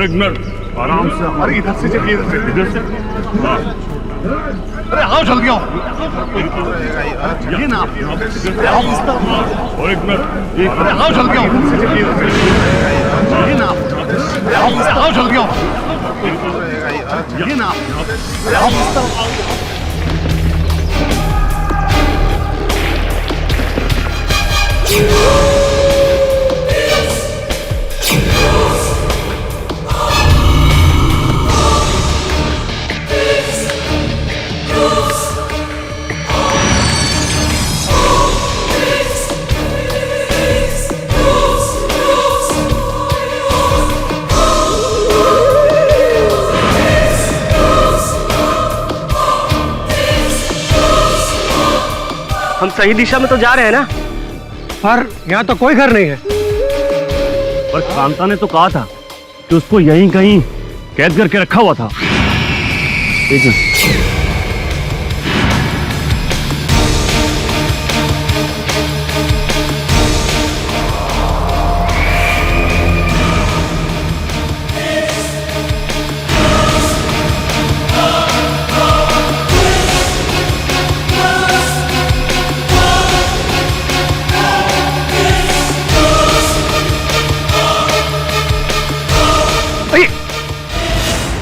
और एक मिनट, आराम से। अरे इधर से चलिए, इधर से। हाँ। अरे आओ जल्दी आओ, चलिए ना आप। और एक मिनट, अरे आओ जल्दी आओ, इधर से चलिए, चलिए ना आप। आओ जल्दी आओ, चलिए ना आप। हम सही दिशा में तो जा रहे हैं ना? पर यहाँ तो कोई घर नहीं है। पर कांता ने तो कहा था कि उसको यहीं कहीं कैद करके रखा हुआ था। ठीक है।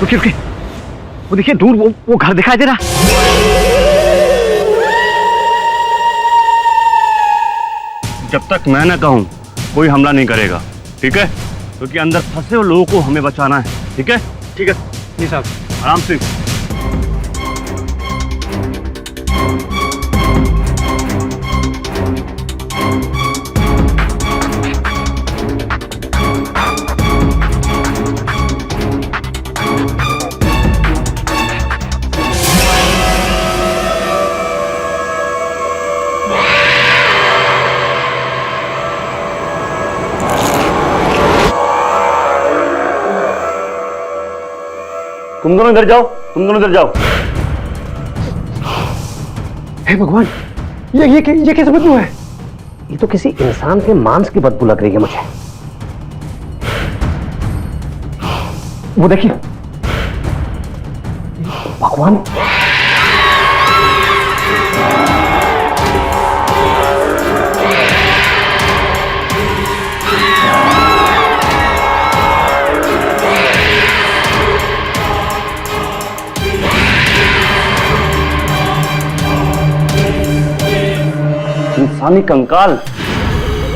रुकिए रुकिए, वो देखिए दूर वो घर दिखाई दे रहा। जब तक मैं ना कहूं कोई हमला नहीं करेगा, ठीक है? क्योंकि अंदर फंसे हुए लोगों को हमें बचाना है, ठीक है? ठीक है जी साहब। आराम से। तुम दोनों इधर जाओ, तुम दोनों इधर जाओ। हे भगवान, ये कैसे बदबू है? ये तो किसी इंसान के मांस की बदबू लग रही है मुझे। वो देखिए, भगवान, इंसानी कंकाल।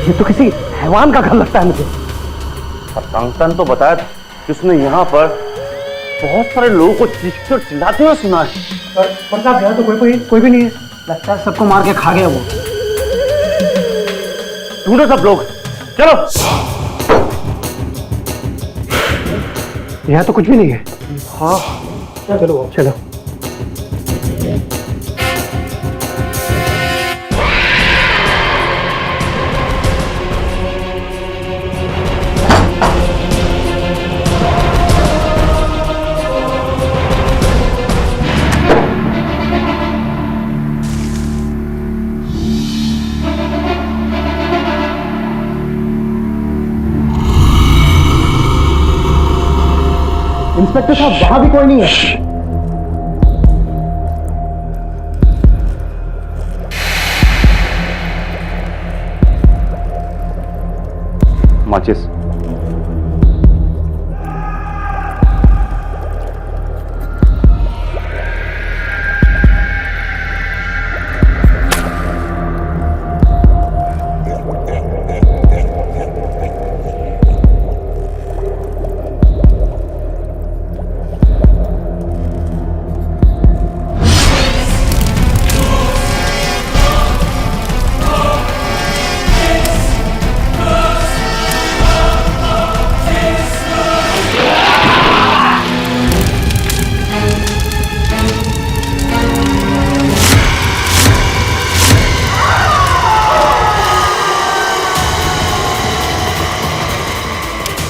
ये तो किसी हैवान का घर लगता है मुझे। और कांता ने तो बताया था कि उसने यहाँ पर बहुत सारे लोगों को चीखते और चिल्लाते हुए सुना है। पर साहब यहाँ तो कोई भी नहीं है। लगता है सबको मार के खा गया वो। ढूंढो सब लोग, चलो। यहाँ तो कुछ भी नहीं है। हाँ चलो चलो। इंस्पेक्टर साहब, वहां भी कोई नहीं है। माचिस।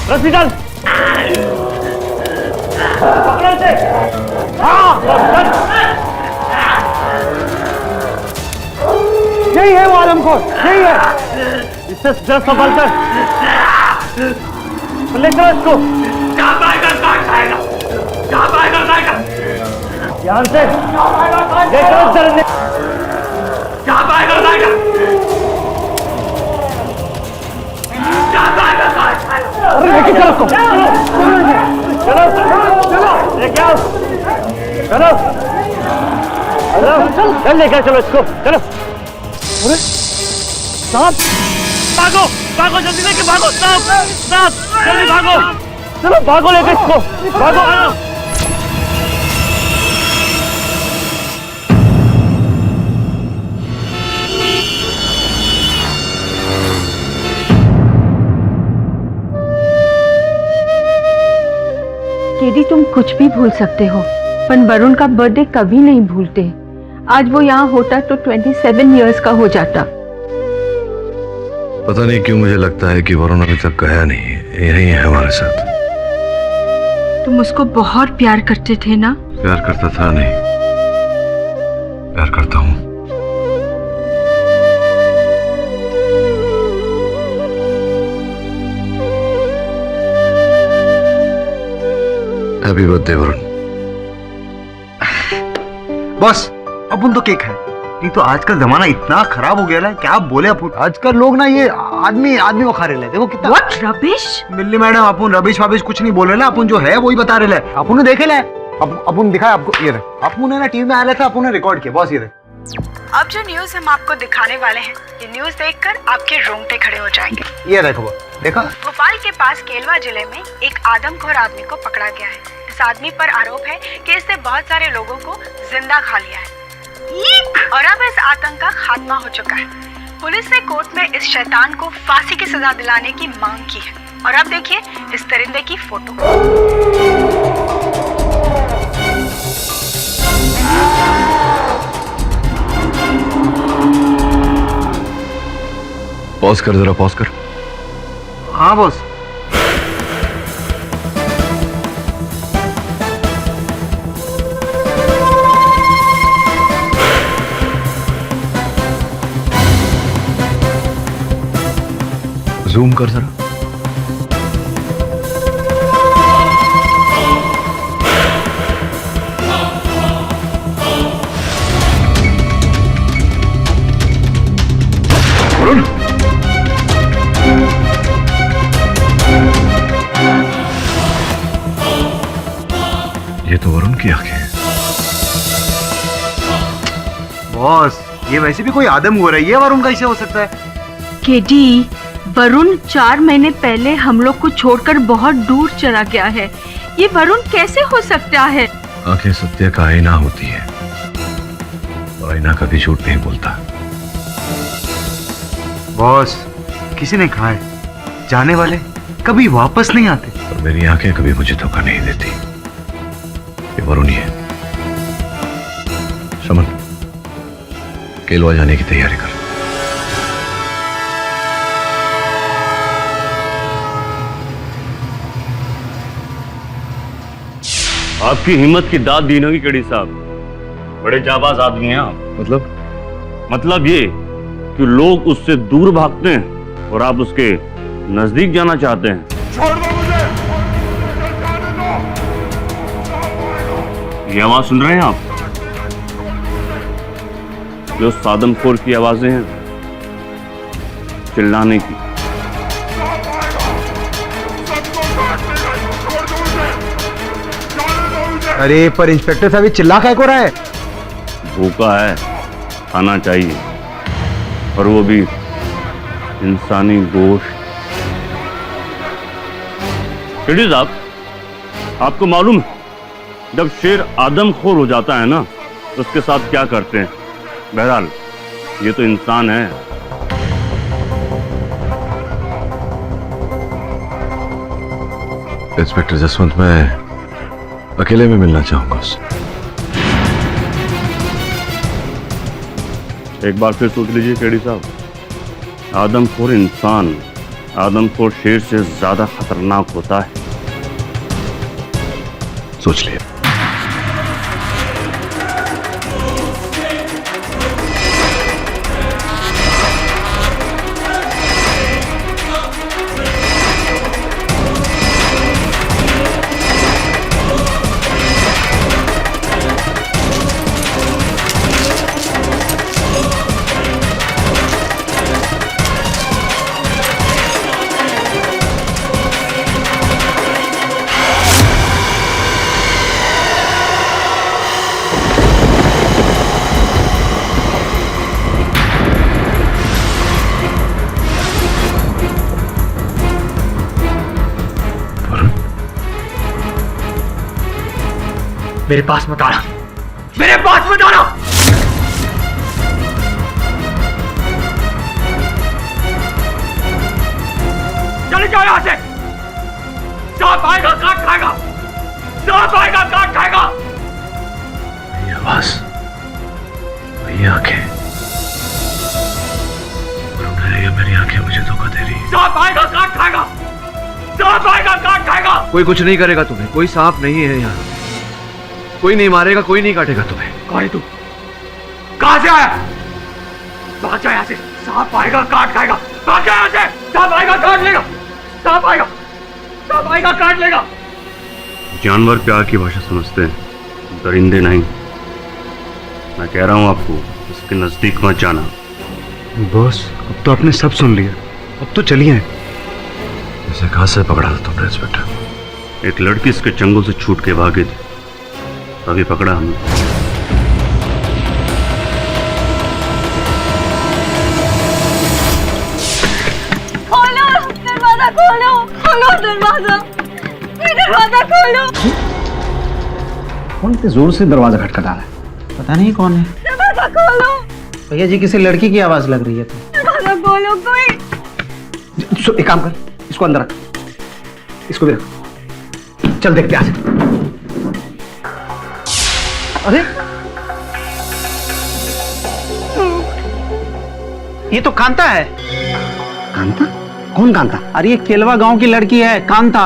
रस्सी डाल। पकड़ो इसे। हाँ, यही है वो आलमखोर, यही है। इससे जरा संभाल कर ले चलो इसको। ध्यान से लेकर चलने क्या पाएगा जाएगा अरे लेके चलो उसको। चलो लेके आओ चलो चल लेकर चलो इसको चलो। अरे सांप भागो भागो जल्दी लेके भागो सांप सांप जल्दी भागो चलो भागो लेके इसको भागो आओ। केडी तुम कुछ भी भूल सकते हो पर वरुण का बर्थडे कभी नहीं भूलते। आज वो यहाँ होता तो 27 इयर्स का हो जाता। पता नहीं क्यों मुझे लगता है कि वरुण अभी तक गया नहीं है, यही है हमारे साथ। तुम उसको बहुत प्यार करते थे ना? प्यार करता था नहीं, प्यार करता हूँ। Happy birthday Varun. बस अपन तो केक है, नहीं तो आजकल जमाना इतना खराब हो गया है, क्या बोले अपन। आजकल लोग ना ये आदमी वो खा रहे हैं, देखो कितना What rubbish? मिल्ली मैडम अपन रबिश वाबिश कुछ नहीं बोल रहे ना, अपन जो है वही बता रहे हैं। अपन ने देखे ले, अपन दिखाया आपको, ये रहे अपन ने ना टीवी में आया था, अपन ने रिकॉर्ड किया, बस ये रहे। अब जो न्यूज हम आपको दिखाने वाले हैं, ये न्यूज देखकर आपके रोंगटे खड़े हो जाएंगे। ये देखो देखा, भोपाल के पास केलवा जिले में एक आदमखोर आदमी को पकड़ा गया है। इस आदमी पर आरोप है कि इसने बहुत सारे लोगों को जिंदा खा लिया है और अब इस आतंक का खात्मा हो चुका है। पुलिस ने कोर्ट में इस शैतान को फांसी की सजा दिलाने की मांग की है। और अब देखिए इस परिंदे की फोटो। पॉज कर, जरा पॉज कर। हाँ बॉस। जूम कर जरा। वरुण, ये तो वरुण की आंखें हैं। बॉस ये वैसे भी कोई आदम हो रहा है, ये वरुण कैसे हो सकता है? केडी, वरुण 4 महीने पहले हम लोग को छोड़कर बहुत दूर चला गया है। ये वरुण कैसे हो सकता है? आंखें सत्य का आईना होती है और आईना कभी झूठ नहीं बोलता। बॉस किसी ने कहा है जाने वाले कभी वापस नहीं आते। और मेरी आंखें कभी मुझे धोखा नहीं देती। ये वरुण ही है। शमन, केलवा जाने की तैयारी कर। आपकी हिम्मत की दाद दी होगी केडी साहब, बड़े जाबाज आदमी हैं आप। मतलब ये कि लोग उससे दूर भागते हैं और आप उसके नजदीक जाना चाहते हैं। छोड़ दो मुझे, ये आवाज सुन रहे हैं आप? जो सादमखोर की आवाजें हैं, चिल्लाने की। अरे पर इंस्पेक्टर साहब चिल्ला क्या हो रहा है? भूखा है, खाना चाहिए, और वो भी इंसानी गोश्त। केडी साहब, आपको मालूम है जब शेर आदमखोर हो जाता है ना, तो उसके साथ क्या करते हैं? बहरहाल ये तो इंसान है। इंस्पेक्टर जसवंत, मैं अकेले में मिलना चाहूंगा उससे। एक बार फिर सोच लीजिए केडी साहब, आदमखोर इंसान आदमखोर शेर से ज्यादा खतरनाक होता है। सोच लिया। मेरे पास मत आना, मेरे पास मत आना। चले जाओ यहां से। सांप आएगा काट खाएगा, सांप आएगा काट खाएगा। वही आवाज, वही आंखें, ये मेरी आंखें मुझे धोखा दे रही। सांप आएगा काट खाएगा, सांप आएगा काट खाएगा। कोई कुछ नहीं करेगा तुम्हें, कोई सांप नहीं है यहाँ, कोई नहीं मारेगा, कोई नहीं काटेगा तुम्हें। कौन है तू? कहां से आया? भाग जा यहाँ से। सांप आएगा काट खाएगा, भाग जा यहाँ से। सांप आएगा काट लेगा, सांप आएगा, सांप आएगा काट लेगा। जानवर प्यार की भाषा समझते हैं, दरिंदे नहीं। मैं कह रहा हूं आपको इसके नजदीक मत जाना। बॉस, अब तो आपने सब सुन लिया, अब तो चलिए। इसे कहां से पकड़ा था तुमने इंस्पेक्टर? एक लड़की इसके चंगुल से छूट के भागी थी, तभी पकड़ा हमने। खोलो दरवाजा, खोलो खोलो दरवाजा, दरवाजा खोलो। कौन इतने जोर से दरवाजा खटखटा रहा है? पता नहीं कौन है। दरवाजा खोलो भैया जी, किसी लड़की की आवाज लग रही है। तो दरवाजा खोलो कोई। एक काम कर, इसको अंदर रख, इसको भी रख। चल देखते आज। अरे ये तो कांता है। कांता? कौन कांता? अरे ये केलवा गांव की लड़की है, कांता।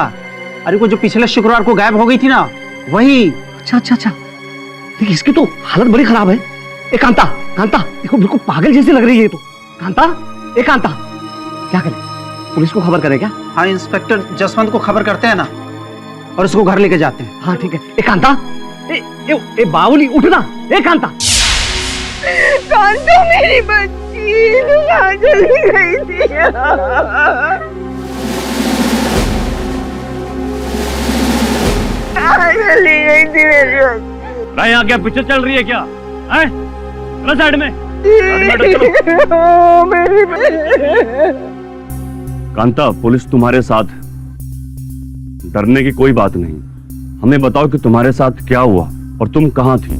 अरे वो जो पिछले शुक्रवार को गायब हो गई थी ना, वही। अच्छा अच्छा अच्छा, देखिए इसकी तो हालत बड़ी खराब है। ए कांता, कांता देखो बिल्कुल पागल जैसी लग रही है ये तो। कांता, ए कांता, क्या करें? पुलिस को खबर करें क्या? हाँ, इंस्पेक्टर जसवंत को खबर करते हैं ना, और उसको घर लेके जाते हैं। हाँ ठीक है। ए कांता, ए बावली उठना। ए कांता, कांता मेरी बच्ची कहाँ चली गई थी? कहाँ चली गई थी मेरी बच्ची? भाई यहाँ क्या पिक्चर चल रही है क्या? हैं? चलो साइड में। मेरी बच्ची। कांता, पुलिस तुम्हारे साथ है, डरने की कोई बात नहीं। हमें बताओ कि तुम्हारे साथ क्या हुआ और तुम कहाँ थी?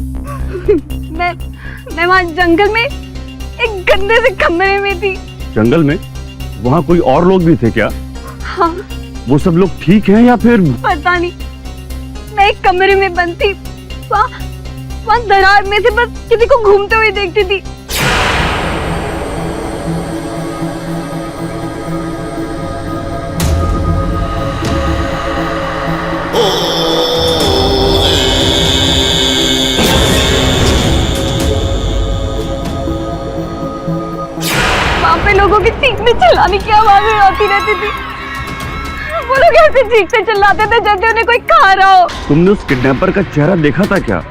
मैं वहाँ जंगल में एक गंदे से कमरे में थी। जंगल में? वहाँ कोई और लोग भी थे क्या? हाँ। वो सब लोग ठीक हैं या फिर? पता नहीं, मैं एक कमरे में बंद थी, वहाँ दरार में से बस किसी को घूमते हुए देखती थी। वहाँ पे लोगों की चीखने चिल्लाने की आवाजें आती रहती थी। वो लोग ऐसे चीखते चिल्लाते थे जैसे उन्हें कोई खा रहा हो। तुमने उस किडनैपर का चेहरा देखा था क्या?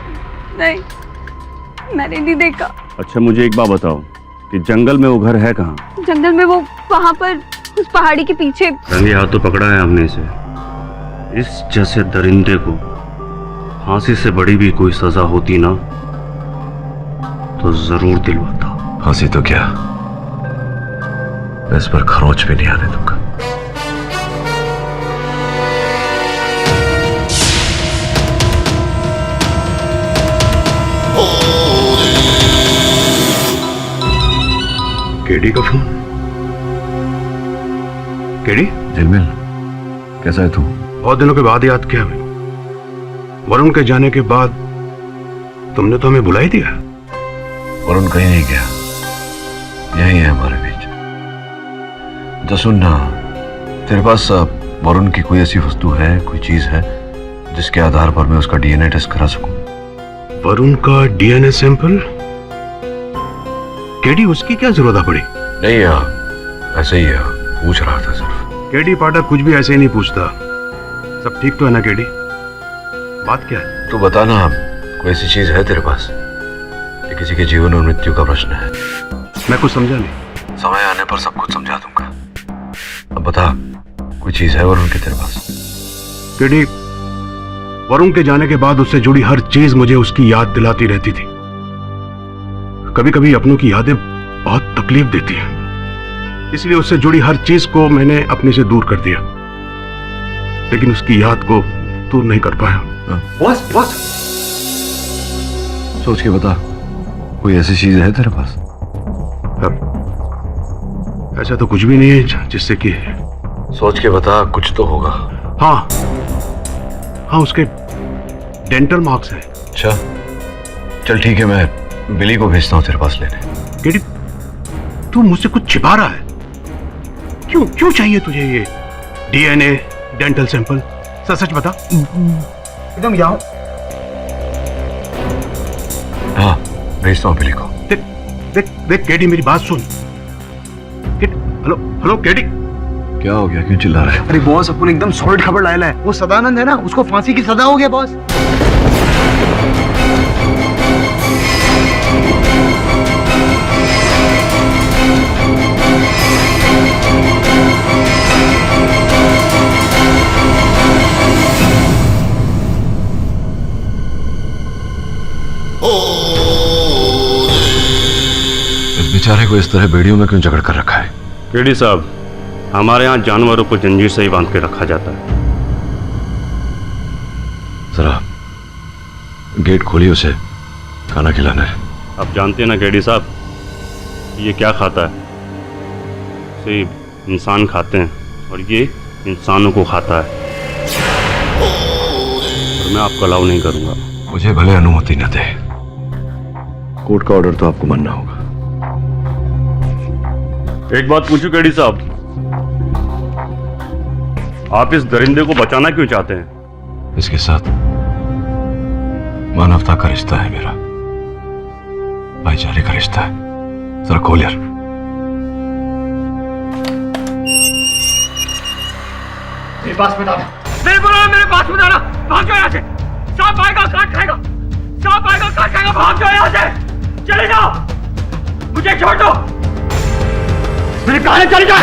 नहीं, मैंने नहीं देखा। अच्छा मुझे एक बात बताओ कि जंगल में वो घर है कहाँ? जंगल में वो वहाँ पर उस पहाड़ी के पीछे। रंगे हाथों पकड़ा है हमने इसे। इस जैसे दरिंदे को फांसी से बड़ी भी कोई सजा होती ना तो जरूर दिलवाता। फांसी तो क्या, मैं इस पर खरोच भी नहीं आने दूंगा। केडी का फोन? केडी? झिलमिल, कैसा है तू? बहुत दिनों के बाद याद किया मैंने। वरुण के जाने के बाद तुमने तो हमें बुला ही दिया। वरुण कहीं नहीं गया, यही है हमारे बीच। तो सुन ना, तेरे पास वरुण की कोई ऐसी वस्तु है, कोई चीज है जिसके आधार पर मैं उसका डीएनए टेस्ट करा सकूं? वरुण का डीएनए सैंपल? केडी, उसकी क्या जरूरत पड़ी? नहीं यार, ऐसे ही है, पूछ रहा था सिर्फ। केडी पाठक कुछ भी ऐसे ही नहीं पूछता। सब ठीक तो है ना केडी? बात क्या है? तू बता ना, कोई ऐसी चीज है तेरे पास ये किसी के जीवन और मृत्यु का प्रश्न है? मैं कुछ समझा नहीं। समय आने पर सब कुछ समझा दूंगा। अब बता, कोई चीज है वरुण के तेरे पास? केडी, वरुण के जाने के बाद उससे जुड़ी हर चीज मुझे उसकी याद दिलाती रहती थी। कभी कभी अपनों की यादें बहुत तकलीफ देती हैं, इसलिए उससे जुड़ी हर चीज को मैंने अपने से दूर कर दिया, लेकिन उसकी याद को दूर नहीं कर पाया। बॉस बॉस, सोच के बता, कोई ऐसी चीज है तेरे पास? ऐसा तो कुछ भी नहीं है जिससे कि सोच के बता, कुछ तो होगा। हाँ हाँ, उसके डेंटल मार्क्स हैं। अच्छा चल ठीक है, मैं बिली को भेजता हूँ तेरे पास लेने। केडी, तू मुझसे कुछ छिपा रहा है? क्यों क्यों चाहिए तुझे ये डीएनए डेंटल सैंपल? सच बता। एकदम यहाँ हाँ भेजता हूँ बिली को। देख देख देख केडी, मेरी बात सुन। Hello hello KD. क्या हो गया, क्यों चिल्ला रहा है? अरे बॉस, अपन एकदम सॉलिड खबर लाया है। वो सदानंद है ना, उसको फांसी की सजा हो गया बॉस। इस बेचारे को इस तरह बेड़ियों में क्यों जकड़ कर रखा है? केडी साहब, हमारे यहाँ जानवरों को जंजीर से ही बांध के रखा जाता है। जरा गेट खोलिए, उसे खाना खिलाना है। आप जानते हैं ना केडी साहब, ये क्या खाता है? सिर्फ इंसान खाते हैं और ये इंसानों को खाता है। और मैं आपको अलाउ नहीं करूंगा। मुझे भले अनुमति न दे, कोर्ट का ऑर्डर तो आपको मानना होगा। एक बात पूछूं केडी साहब, आप इस दरिंदे को बचाना क्यों चाहते हैं? इसके साथ मानवता का रिश्ता है मेरा, भाईचारे का रिश्ता है। जरा खोल यार। मेरे पास में दादा, मेरे पास में दादा, भाग जाओ यहाँ से। सांप आएगा काट खाएगा, सांप आएगा काट खाएगा, भाग जाओ यहाँ से, चले जाओ, मुझे छोड़ दो। मेरे कहा चले जाओ।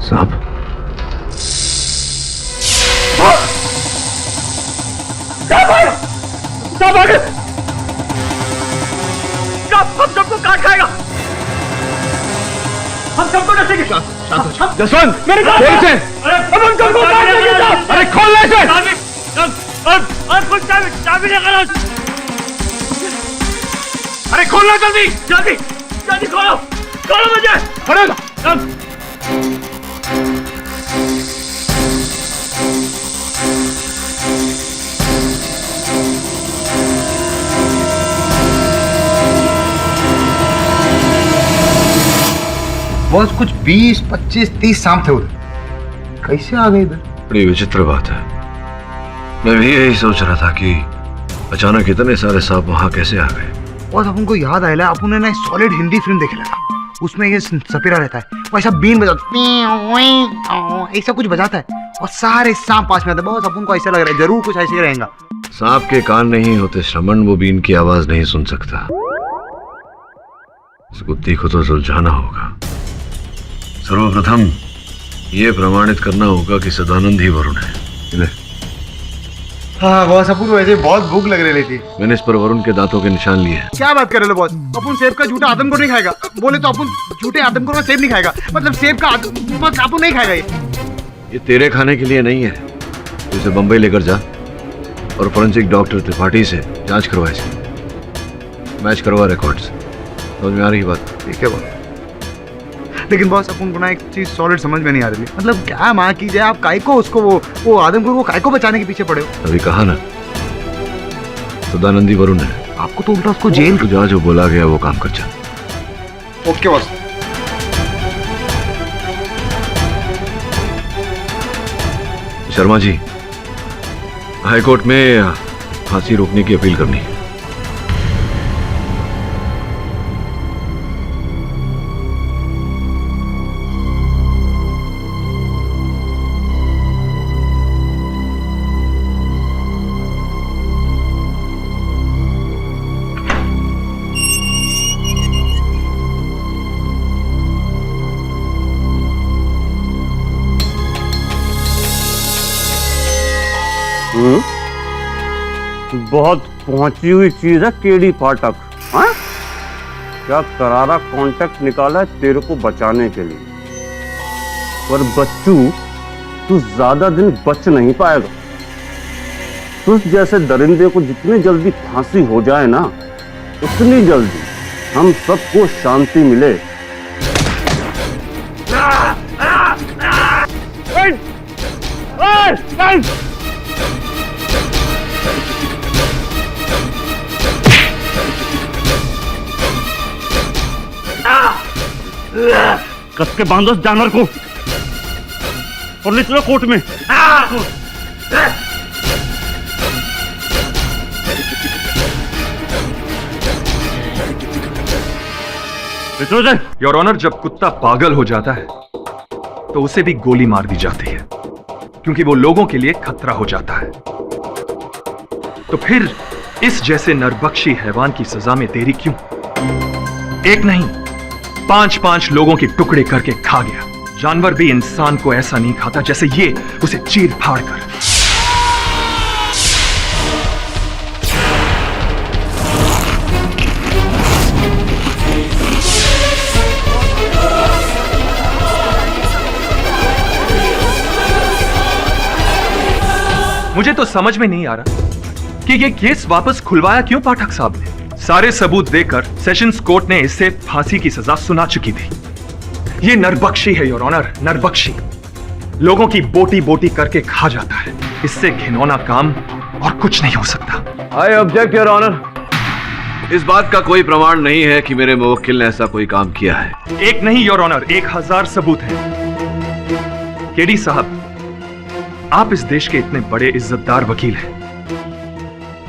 सांप हम सबको काट खाएगा, हम सबको नसेंगे। जसवंत, मेरे खोल इसे। अरे हम सबको काट देंगे। अरे खोल ले इसे। कुछ चाबी लेकर आओ। अरे खोलना जल्दी। जल्दी जल्दी खोलो, खोलो मुझे। पड़ेगा। बॉस कुछ 20, 25, 30 सांप थे उधर, कैसे आ गए इधर? बड़ी विचित्र बात है। मैं भी यही सोच रहा था कि अचानक इतने सारे सांप वहां कैसे आ गए। बॉस अपन को याद आया, अपन ने ना सॉलिड हिंदी फिल्म देखे लगा, उसमें ये सपेरा रहता है, वो ऐसा बीन बजाता, ऐसा कुछ बजाता है और सारे सांप पास में आते हैं। बॉस अपन को ऐसा लग रहा है जरूर कुछ ऐसे ही रहेगा। सांप के कान नहीं होते श्रवण, वो बीन की आवाज नहीं सुन सकता। इस कुत्ती को तो सुलझाना होगा। सर्वप्रथम ये प्रमाणित करना होगा कि सदानंद ही वरुण है। हाँ बॉस, अपन को वैसे बहुत भूख लग रही थी। मैंने इस पर वरुण के दांतों के निशान लिए हैं। क्या बात कर रहे हो बॉस? अपन सेब का झूठा आदमखोर नहीं खाएगा। बोले तो अपन झूठे आदमखोर का सेब नहीं खाएगा, मतलब सेब का अपन नहीं खाएगा। ये तेरे खाने के लिए नहीं है। इसे बंबई लेकर जा और फोरेंसिक डॉक्टर त्रिपाठी से जांच करवा, इसे मैच करवा रिकॉर्ड्स। समझ में आ रही बात? ठीक है बॉस। लेकिन बॉस अपन को ना एक चीज सॉलिड समझ में नहीं आ रही, मतलब क्या माँ की जाए, आप काय को उसको वो आदमखोर को काय को बचाने के पीछे पड़े हो? अभी कहा ना, सदानंदी वरुण है। आपको तो उल्टा उसको जेल। तू जा, जो बोला गया वो काम कर जा। Okay boss. Sharma ji, high court में फांसी रोकने की अपील करनी है। बहुत पहुंची हुई चीज है केडी फाटक। हाँ? क्या करारा कांटेक्ट निकाला है तेरे को बचाने के लिए, पर बच्चू तू ज्यादा दिन बच नहीं पाएगा। तुझ जैसे दरिंदे को जितनी जल्दी फांसी हो जाए ना, उतनी जल्दी हम सबको शांति मिले। कस के बांधो इस जानवर को और ले चलो कोर्ट में। योर ऑनर, जब कुत्ता पागल हो जाता है तो उसे भी गोली मार दी जाती है, क्योंकि वो लोगों के लिए खतरा हो जाता है। तो फिर इस जैसे नरबख्शी हैवान की सजा में देरी क्यों? एक नहीं, 5-5 लोगों के टुकड़े करके खा गया। जानवर भी इंसान को ऐसा नहीं खाता जैसे ये उसे चीर फाड़ कर। मुझे तो समझ में नहीं आ रहा कि ये केस वापस खुलवाया क्यों पाठक साहब ने। सारे सबूत देकर सेशंस कोर्ट ने इसे फांसी की सजा सुना चुकी थी। ये नरबख्शी है योर ऑनर, नरबख्शी। लोगों की बोटी बोटी करके खा जाता है। इससे घिनौना काम और कुछ नहीं हो सकता। I object your honour. इस बात का कोई प्रमाण नहीं है कि मेरे मुवक्किल ने ऐसा कोई काम किया है। एक नहीं योर ऑनर, 1000 सबूत हैं। केडी साहब, आप इस देश के इतने बड़े इज्जतदार वकील हैं।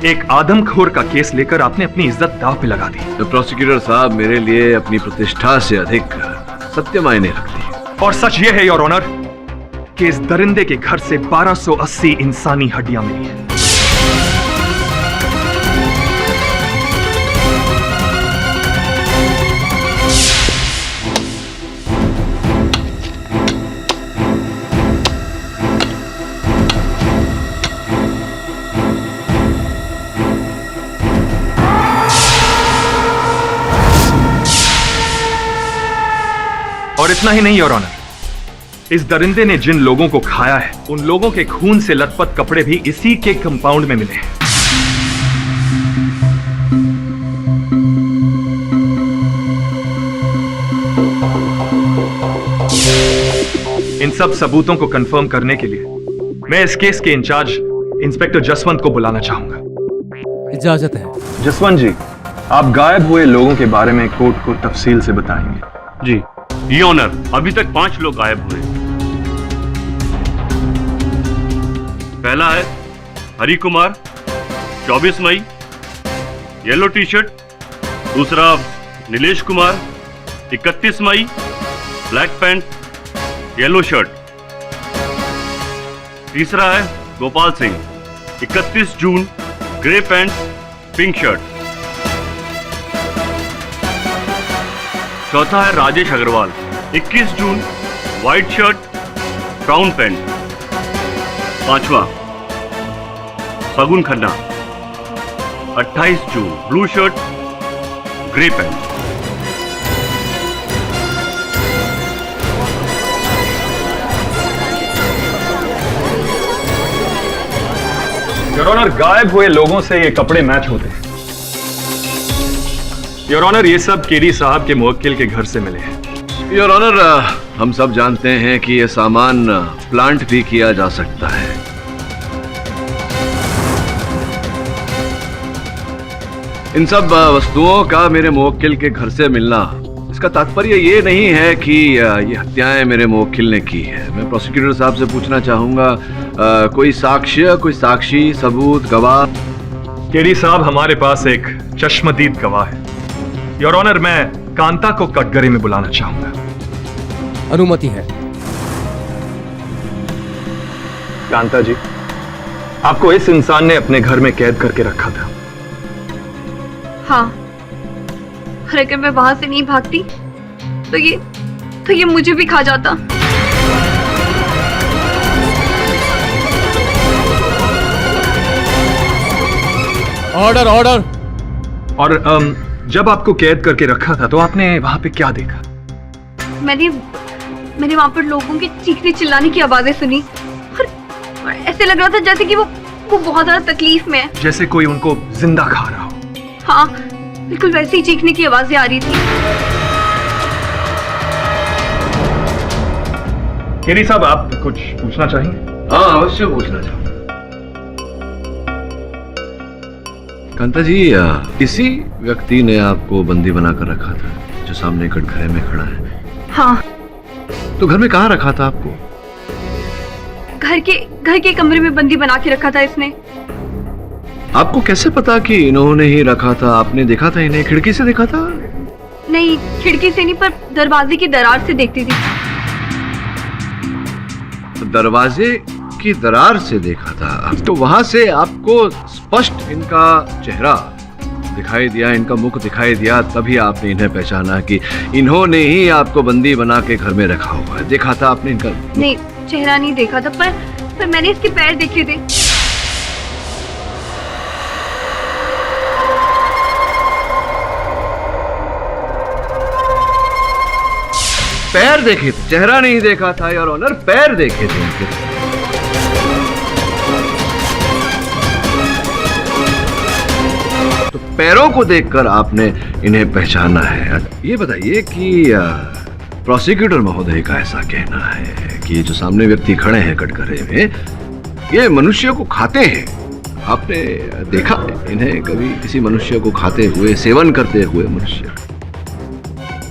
एक आदमखोर का केस लेकर आपने अपनी इज्जत दांव पे लगा दी। तो प्रोसिक्यूटर साहब, मेरे लिए अपनी प्रतिष्ठा से अधिक सत्य मायने रखती है। और सच यह है योर ऑनर कि इस दरिंदे के घर से 1280 इंसानी हड्डियां मिली हैं। और इतना ही नहीं योर ऑनर, इस दरिंदे ने जिन लोगों को खाया है, उन लोगों के खून से लथपथ कपड़े भी इसी के कंपाउंड में मिले हैं। इन सब सबूतों को कंफर्म करने के लिए मैं इस केस के इंचार्ज इंस्पेक्टर जसवंत को बुलाना चाहूंगा। इजाजत है। जसवंत जी, आप गायब हुए लोगों के बारे में कोर्ट को तफसील से बताएंगे। जी ये ऑनर, अभी तक 5 लोग गायब हुए। पहला है हरि कुमार, 24 मई, येलो टी शर्ट। दूसरा नीलेश कुमार, 31 मई, ब्लैक पैंट, येलो शर्ट। तीसरा है गोपाल सिंह, 31 जून, ग्रे पैंट, पिंक शर्ट। चौथा है राजेश अग्रवाल, 21 जून, व्हाइट शर्ट, ब्राउन पैंट। पांचवा फगुन खन्ना, 28 जून, blue shirt, grey pant. Your honour, गायब हुए लोगों से ये कपड़े मैच होते हैं। योर ऑनर, ये सब केडी साहब के मुवक्किल के घर से मिले हैं। योर ऑनर, हम सब जानते हैं कि यह सामान प्लांट भी किया जा सकता है। इन सब वस्तुओं का मेरे मुवक्किल के घर से मिलना, इसका तात्पर्य ये नहीं है कि ये हत्याएं मेरे मुवक्किल ने की है। मैं प्रोसिक्यूटर साहब से पूछना चाहूंगा, कोई साक्ष्य, कोई साक्षी, सबूत, गवाह? केडी साहब, हमारे पास एक चश्मदीद गवाह है। योर ऑनर, मैं कांता को कटघरे में बुलाना चाहूंगा। अनुमति है। कांता जी, आपको इस इंसान ने अपने घर में कैद करके रखा था। हाँ, और अगर मैं वहां से नहीं भागती तो ये मुझे भी खा जाता। Order order. और जब आपको कैद करके रखा था तो आपने वहां पे क्या देखा? मैंने वहां पर लोगों की चीखने चिल्लाने की आवाजें सुनी और ऐसे लग रहा था जैसे कि वो बहुत ज्यादा तकलीफ में है। जैसे कोई उनको जिंदा खा रहा हो। हाँ, बिल्कुल वैसे ही चीखने की आवाजें आ रही थी। केरी साहब, आप कुछ पूछना चाहेंगे? हाँ, अवश्य पूछना चाहूंगा। कांता जी, इसी व्यक्ति ने आपको बंदी बनाकर रखा था जो सामने कटघरे में खड़ा है? हाँ। तो घर में कहाँ रखा था आपको? घर के कमरे में बंदी बना के रखा था इसने। आपको कैसे पता कि इन्होंने ही रखा था? आपने देखा था इन्हें? खिड़की से देखा था? नहीं, खिड़की से नहीं, पर दरवाजे की दरार से देखती थी। दरवाजे की दरार से देखा था, तो वहां से आपको स्पष्ट इनका चेहरा दिखाई दिया, इनका मुख दिखाई दिया, तभी आपने इन्हें पहचाना कि इन्होंने ही आपको बंदी बना के घर में रखा हुआ है। देखा था आपने इनका? नहीं, चेहरा नहीं देखा था, पर मैंने इसके पैर देखे थे। पैर देखे थे, चेहरा नहीं देखा था योर ऑनर, पैर देखे थे इनके। तो पैरों को देखकर आपने इन्हें पहचाना है। ये बताइए कि प्रोसिक्यूटर महोदय का ऐसा कहना है कि ये जो सामने व्यक्ति खड़े हैं कटघरे में, ये मनुष्य को खाते हैं। आपने देखा इन्हें कभी किसी मनुष्य को खाते हुए, सेवन करते हुए मनुष्य?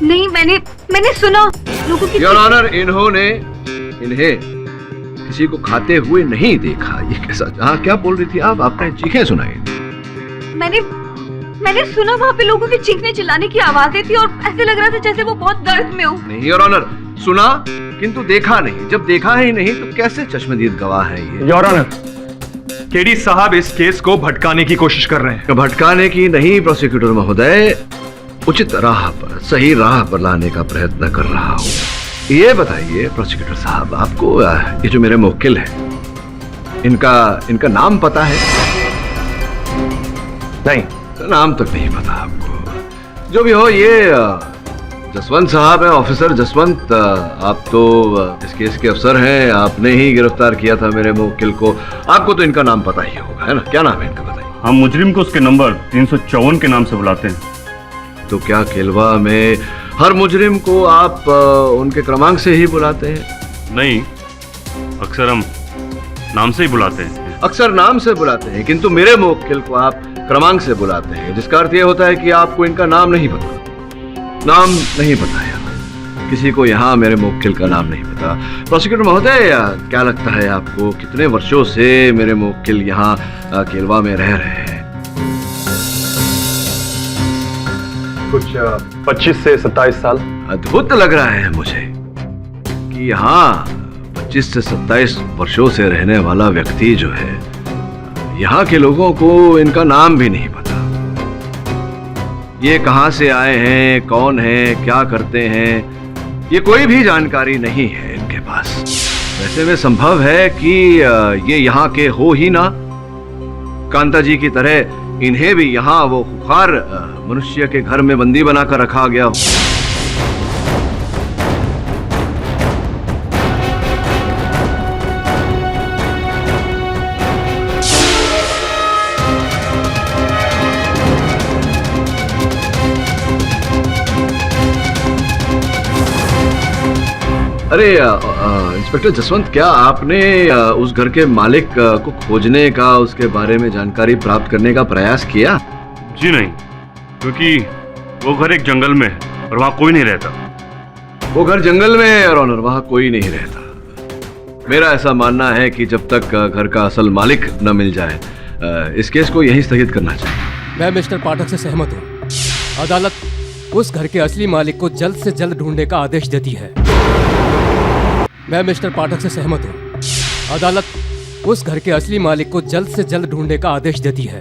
नहीं, मैंने सुना लोगों की। योर ऑनर, इन्होंने इन्हें किसी को खाते हुए नहीं देखा। ये कैसा? हाँ, क्या बोल रही थी आप? आपने चीखें सुनाई? मैंने सुना वहाँ पे लोगों के चीखने चिल्लाने की आवाजें थी और ऐसे लग रहा था जैसे वो बहुत दर्द में हो। नहीं योर ऑनर, सुना किंतु देखा नहीं। जब देखा ही नहीं तो कैसे चश्मदीद गवाह है ये? योर ऑनर, केडी साहब इस केस को भटकाने की कोशिश कर रहे हैं। भटकाने की नहीं प्रोसिक्यूटर महोदय, उचित राह पर, सही राह पर लाने का प्रयत्न कर रहा हूँ। ये बताइए प्रोसिक्यूटर साहब, आपको ये जो मेरे मुवक्किल हैं, इनका नाम पता है? नहीं, नाम तक नहीं पता आपको। जो भी हो, ये जसवंत साहब है, ऑफिसर जसवंत। आप तो इस केस के अफसर हैं, आपने ही गिरफ्तार किया था मेरे मुवक्किल को। आपको तो इनका नाम पता ही होगा, है ना? क्या नाम है इनका, बताइए। हम मुजरिम को उसके नंबर 354 के नाम से बुलाते हैं। तो क्या केलवा में हर मुजरिम को आप उनके क्रमांक से ही बुलाते हैं? नहीं, अक्सर हम नाम से ही बुलाते हैं। अक्सर नाम से बुलाते हैं, किंतु मेरे मुवक्किल को आप क्रमांक से बुलाते हैं, जिसका अर्थ यह होता है कि आपको इनका नाम नहीं पता। नाम नहीं पता है किसी को यहाँ, मेरे मुवक्किल का नाम नहीं पता। प्रोसिक्यूटर महोदय, क्या लगता है आपको कितने वर्षों से मेरे मुवक्किल यहाँ केलवा में रह रहे हैं? कुछ 25 से 27 साल। अद्भुत लग रहा है मुझे कि यहाँ 25 से 27 वर्षों से रहने वाला व्यक्ति जो है, यहाँ के लोगों को इनका नाम भी नहीं पता। ये कहाँ से आए हैं, कौन है, क्या करते हैं, ये कोई भी जानकारी नहीं है इनके पास। वैसे में संभव है कि ये यहाँ के हो ही ना। कांता जी की तरह इन्हें भी यहाँ वो खुखार मनुष्य के घर में बंदी बनाकर रखा गया हो। अरे इंस्पेक्टर जसवंत, क्या आपने उस घर के मालिक को खोजने का, उसके बारे में जानकारी प्राप्त करने का प्रयास किया? जी नहीं, क्योंकि वो घर एक जंगल में है और वहाँ कोई नहीं रहता। वो घर जंगल में है और ऑनर, वहाँ कोई नहीं रहता। मेरा ऐसा मानना है कि जब तक घर का असल मालिक न मिल जाए, इस केस को यहीं स्थगित करना चाहिए। मैं मिस्टर पाठक से सहमत हूँ। अदालत उस घर के असली मालिक को जल्द से जल्द ढूंढने का आदेश देती है। मैं मिस्टर पाठक से सहमत हूँ। अदालत उस घर के असली मालिक को जल्द से जल्द ढूंढने का आदेश देती है।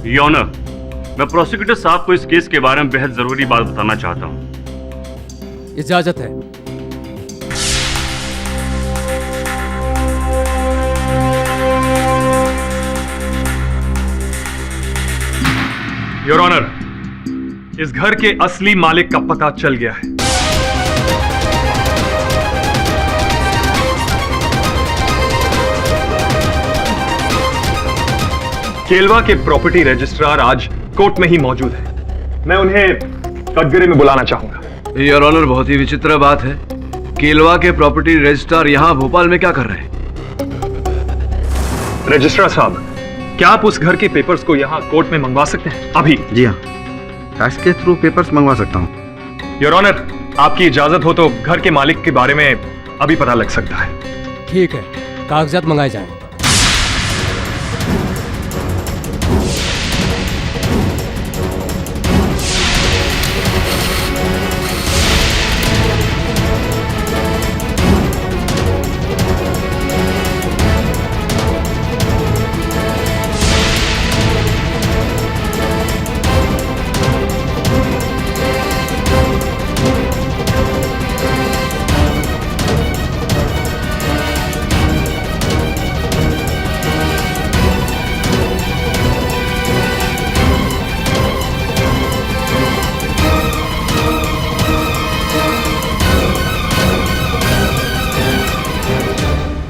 योर ऑनर, मैं प्रोसिक्यूटर साहब को इस केस के बारे में बेहद जरूरी बात बताना चाहता हूँ। इजाजत है। योर ऑनर, इस घर के असली मालिक का पता चल गया है। केलवा के प्रॉपर्टी रजिस्ट्रार आज कोर्ट में ही मौजूद है। मैं उन्हें कटघरे में बुलाना चाहूंगा। योर ऑनर, बहुत ही विचित्र बात है। केलवा के प्रॉपर्टी रजिस्ट्रार यहाँ भोपाल में क्या कर रहे हैं? रजिस्ट्रार साहब, क्या आप उस घर के पेपर्स को यहाँ कोर्ट में मंगवा सकते हैं अभी? जी हाँ, फैक्स के थ्रू पेपर्स मंगवा सकता हूँ। योर ऑनर, आपकी इजाजत हो तो घर के मालिक के बारे में अभी पता लग सकता है। ठीक है, कागजात मंगाए जाएं।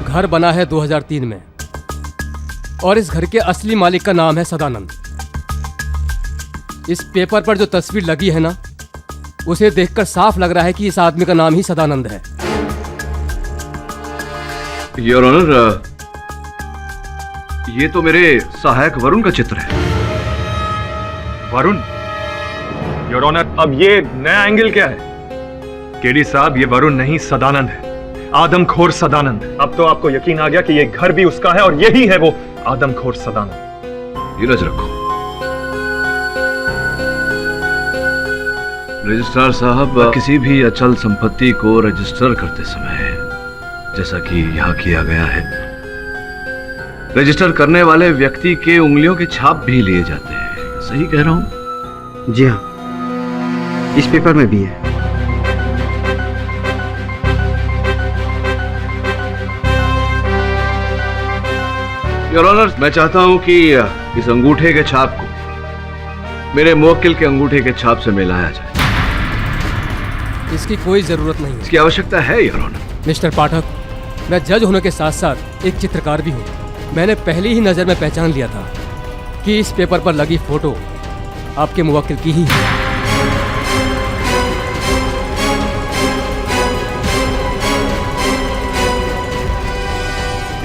घर बना है 2003 में और इस घर के असली मालिक का नाम है सदानंद। इस पेपर पर जो तस्वीर लगी है ना, उसे देखकर साफ लग रहा है कि इस आदमी का नाम ही सदानंद है। योर ऑनर, ये तो मेरे सहायक वरुण का चित्र है। वरुण? योर ऑनर, अब ये नया एंगल क्या है? केडी साहब, ये वरुण नहीं, सदानंद है। आदमखोर सदानंद। अब तो आपको यकीन आ गया कि ये घर भी उसका है और यही है वो आदमखोर सदानंद। धीरज रखो। रजिस्ट्रार साहब, किसी भी अचल संपत्ति को रजिस्टर करते समय, जैसा कि यहाँ किया गया है, रजिस्टर करने वाले व्यक्ति के उंगलियों के छाप भी लिए जाते हैं। सही कह रहा हूं? जी हाँ, इस पेपर में भी है। योर ऑनर, मैं चाहता हूं कि इस अंगूठे के छाप को मेरे मुवक्किल के अंगूठे के छाप से मिलाया जाए। इसकी कोई जरूरत नहीं है। इसकी आवश्यकता है योर ऑनर। मिस्टर पाठक, मैं जज होने के साथ साथ एक चित्रकार भी हूँ। मैंने पहली ही नजर में पहचान लिया था कि इस पेपर पर लगी फोटो आपके मुवक्किल की ही है।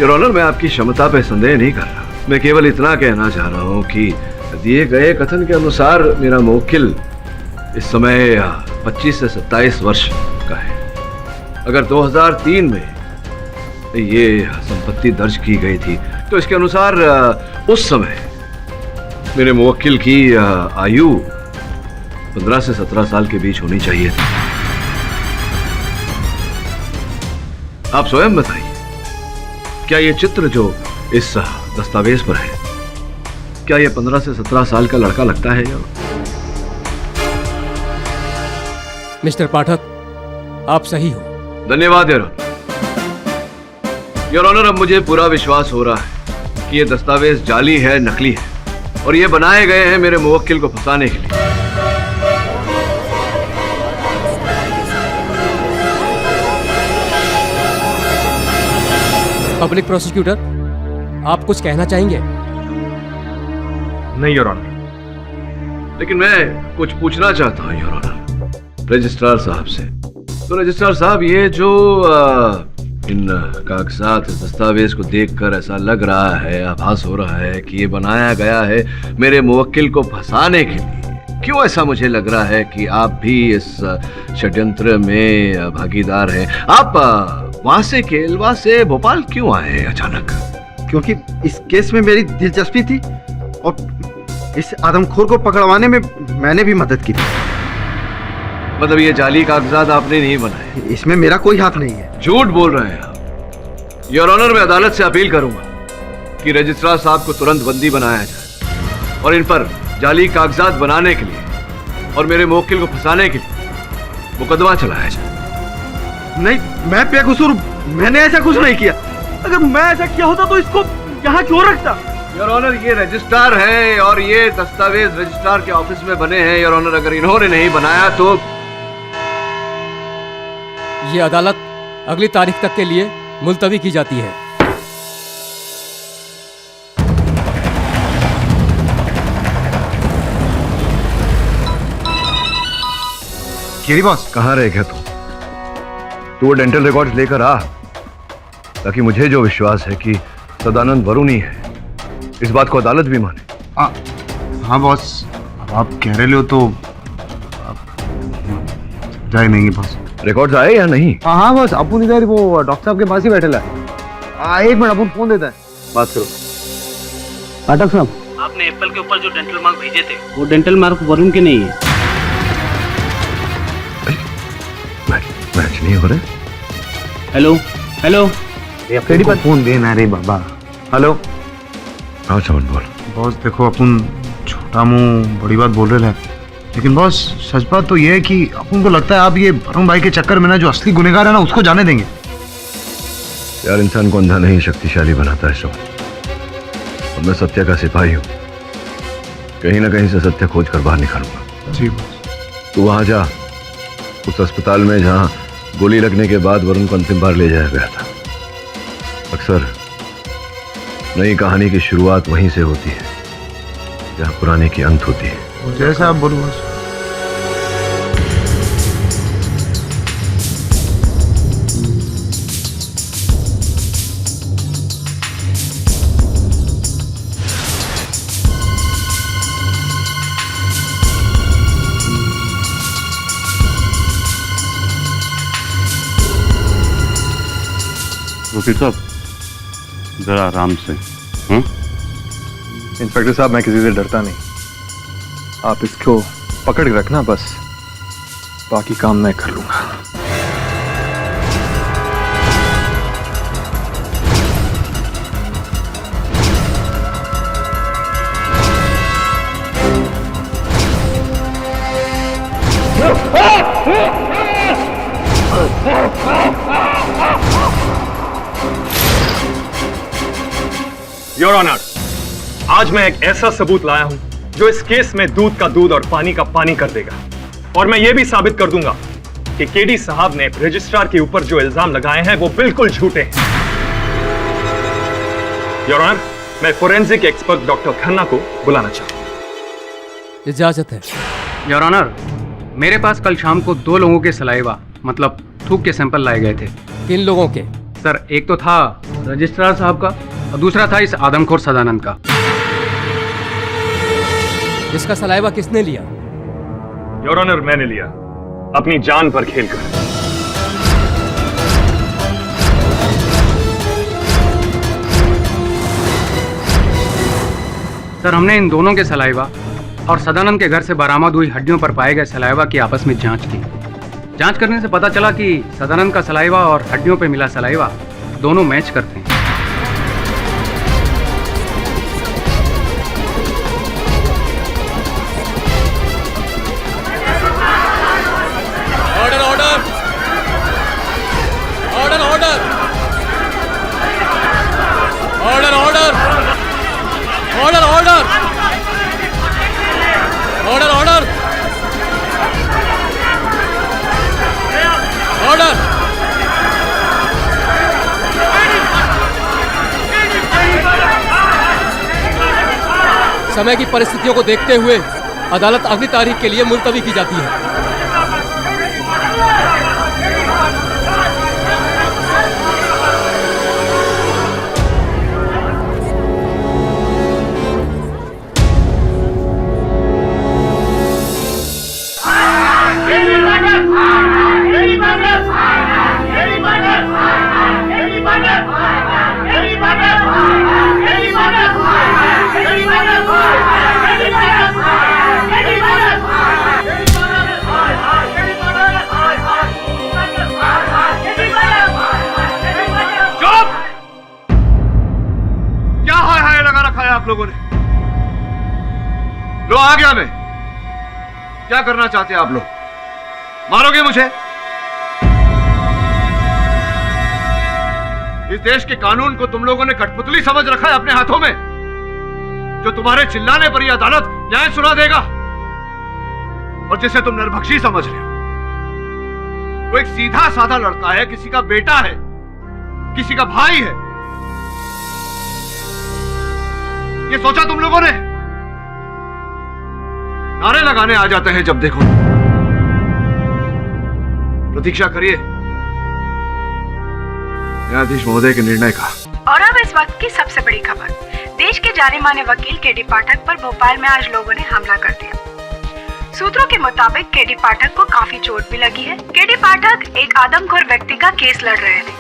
योर ऑनर, मैं आपकी क्षमता पे संदेह नहीं कर रहा। मैं केवल इतना कहना चाह रहा हूं कि दिए गए कथन के अनुसार मेरा मुवक्किल इस समय 25 से 27 वर्ष का है। अगर 2003 में ये संपत्ति दर्ज की गई थी तो इसके अनुसार उस समय मेरे मुवक्किल की आयु 15 से 17 साल के बीच होनी चाहिए थी। आप स्वयं बताइए, क्या ये चित्र जो इस दस्तावेज पर है, क्या ये 15 से 17 साल का लड़का लगता है? या मिस्टर पाठक, आप सही हो। धन्यवाद योर ऑनर। योर ऑनर, अब मुझे पूरा विश्वास हो रहा है कि ये दस्तावेज जाली है, नकली है और ये बनाए गए हैं मेरे मुवक्किल को फंसाने के लिए। पब्लिक प्रोसिक्यूटर, आप कुछ कहना चाहेंगे? नहीं योर ऑनर। लेकिन मैं कुछ पूछना चाहता हूं योर ऑनर रजिस्ट्रार साहब से। तो रजिस्ट्रार साहब, ये जो इन कागजात दस्तावेज को देखकर ऐसा लग रहा है, आभास हो रहा है कि ये बनाया गया है मेरे मुवक्किल को फंसाने के लिए, क्यों ऐसा मुझे लग रहा है कि आप भी इस षड्यंत्र में भागीदार हैं? आप वहां से केलवा से भोपाल क्यों आए अचानक? क्योंकि इस केस में मेरी दिलचस्पी थी और इस आदमखोर को पकड़वाने में मैंने भी मदद की थी। मतलब ये जाली कागजात आपने नहीं बनाए? इसमें मेरा कोई हाथ नहीं है। झूठ बोल रहे हैं आप। योर ऑनर, मैं अदालत से अपील करूंगा कि रजिस्ट्रार साहब को तुरंत बंदी बनाया जाए और इन पर जाली कागजात बनाने के लिए और मेरे मुवक्किल को फंसाने के लिए मुकदमा चलाया जाए। नहीं, मैं बेकसूर, मैंने ऐसा कुछ नहीं किया। अगर मैं ऐसा किया होता तो इसको यहाँ क्यों रखता? योर ऑनर, ये रजिस्ट्रार है और ये दस्तावेज रजिस्ट्रार के ऑफिस में बने हैं। योर ऑनर, अगर इन्होंने नहीं बनाया तो ये अदालत अगली तारीख तक के लिए मुलतवी की जाती है। केरी बॉस, कहाँ रह गया तू? वो डेंटल रिकॉर्ड्स लेकर आ, ताकि मुझे जो विश्वास है कि सदानंद वरुण ही है, इस बात को अदालत भी माने। हाँ बॉस, अब आप कह रहे हो तो जाए नहीं बॉस। रिकॉर्ड्स आए या नहीं? हाँ बॉस, अपन इधर वो डॉक्टर साहब के पास ही बैठे है। एक मिनट, अपन फोन देता है, बात करो। पाठक साहब, आपने एप्पल के ऊपर जो डेंटल मार्क भेजे थे, वो डेंटल मार्क वरुण के नहीं है। मैच नहीं हो रहे। हेलो हेलो, तेरी बात फोन देना रे बाबा। हेलो। हाँ चमन बोल। बॉस देखो, अपन छोटा मुंह बड़ी बात बोल रहे हैं, लेकिन बॉस सच बात तो ये है कि अपन को लगता है आप ये वरुण भाई के चक्कर में ना जो असली गुनहगार है ना उसको जाने देंगे। यार, इंसान को अंधा नहीं शक्तिशाली बनाता है शोक। और मैं सत्य का सिपाही हूँ, कहीं ना कहीं से सत्य खोज कर बाहर निकालूंगा। जी बॉस। तू वहां जा, उस अस्पताल में जहां गोली लगने के बाद वरुण को अंतिम बार ले जाया गया था। अक्सर नई कहानी की शुरुआत वहीं से होती है जहां पुराने की अंत होती है। जैसा आप बोलो बॉस। वकील साहब, जरा आराम से। इंस्पेक्टर साहब, मैं किसी से डरता नहीं। आप इसको पकड़ के रखना, बस बाकी काम मैं कर लूंगा। योर ऑनर, आज मैं एक ऐसा सबूत लाया हूं जो इस केस में दूध का दूध और पानी का पानी कर देगा। और मैं यह भी साबित कर दूंगा कि केडी साहब ने रजिस्ट्रार के ऊपर जो इल्जाम लगाए हैं वो बिल्कुल झूठे हैं। योर ऑनर, मैं फोरेंसिक एक्सपर्ट डॉक्टर खन्ना को बुलाना चाहता हूं। इजाजत है। योर ऑनर, मेरे पास कल शाम को 2 लोगों के सलाइवा मतलब थूक के सैंपल लाए गए थे। किन लोगों के? सर, एक तो था रजिस्ट्रार साहब का और दूसरा था इस आदमखोर सदानंद का। इसका सलाइवा किसने लिया? योर ऑनर, मैंने लिया, अपनी जान पर खेलकर। सर, हमने इन दोनों के सलाइवा और सदानंद के घर से बरामद हुई हड्डियों पर पाए गए सलाइवा की आपस में जांच की। जांच करने से पता चला कि सदानंद का सलाइवा और हड्डियों पर मिला सलाइवा दोनों मैच करते हैं। Order order order order order order order order order order order. समय की परिस्थितियों को देखते हुए अदालत अगली तारीख के लिए मुलतवी की जाती है। आप लोगों ने लो, आ गया मैं। क्या करना चाहते हैं आप लोग? मारोगे मुझे? इस देश के कानून को तुम लोगों ने कठपुतली समझ रखा है अपने हाथों में। जो तुम्हारे चिल्लाने पर यह अदालत न्याय सुना देगा, और जिसे तुम निर्भक्षी समझ रहे हो, वो एक सीधा साधा लड़का है, किसी का बेटा है, किसी का भाई है। ये सोचा तुम लोगों ने? नारे लगाने आ जाते हैं जब देखो। प्रतीक्षा करिए न्यायाधीश महोदय के निर्णय का। और अब इस वक्त की सबसे बड़ी खबर, देश के जाने माने वकील केडी पाठक पर भोपाल में आज लोगों ने हमला कर दिया। सूत्रों के मुताबिक केडी पाठक को काफी चोट भी लगी है। केडी पाठक एक आदमखोर व्यक्ति का केस लड़ रहे थे।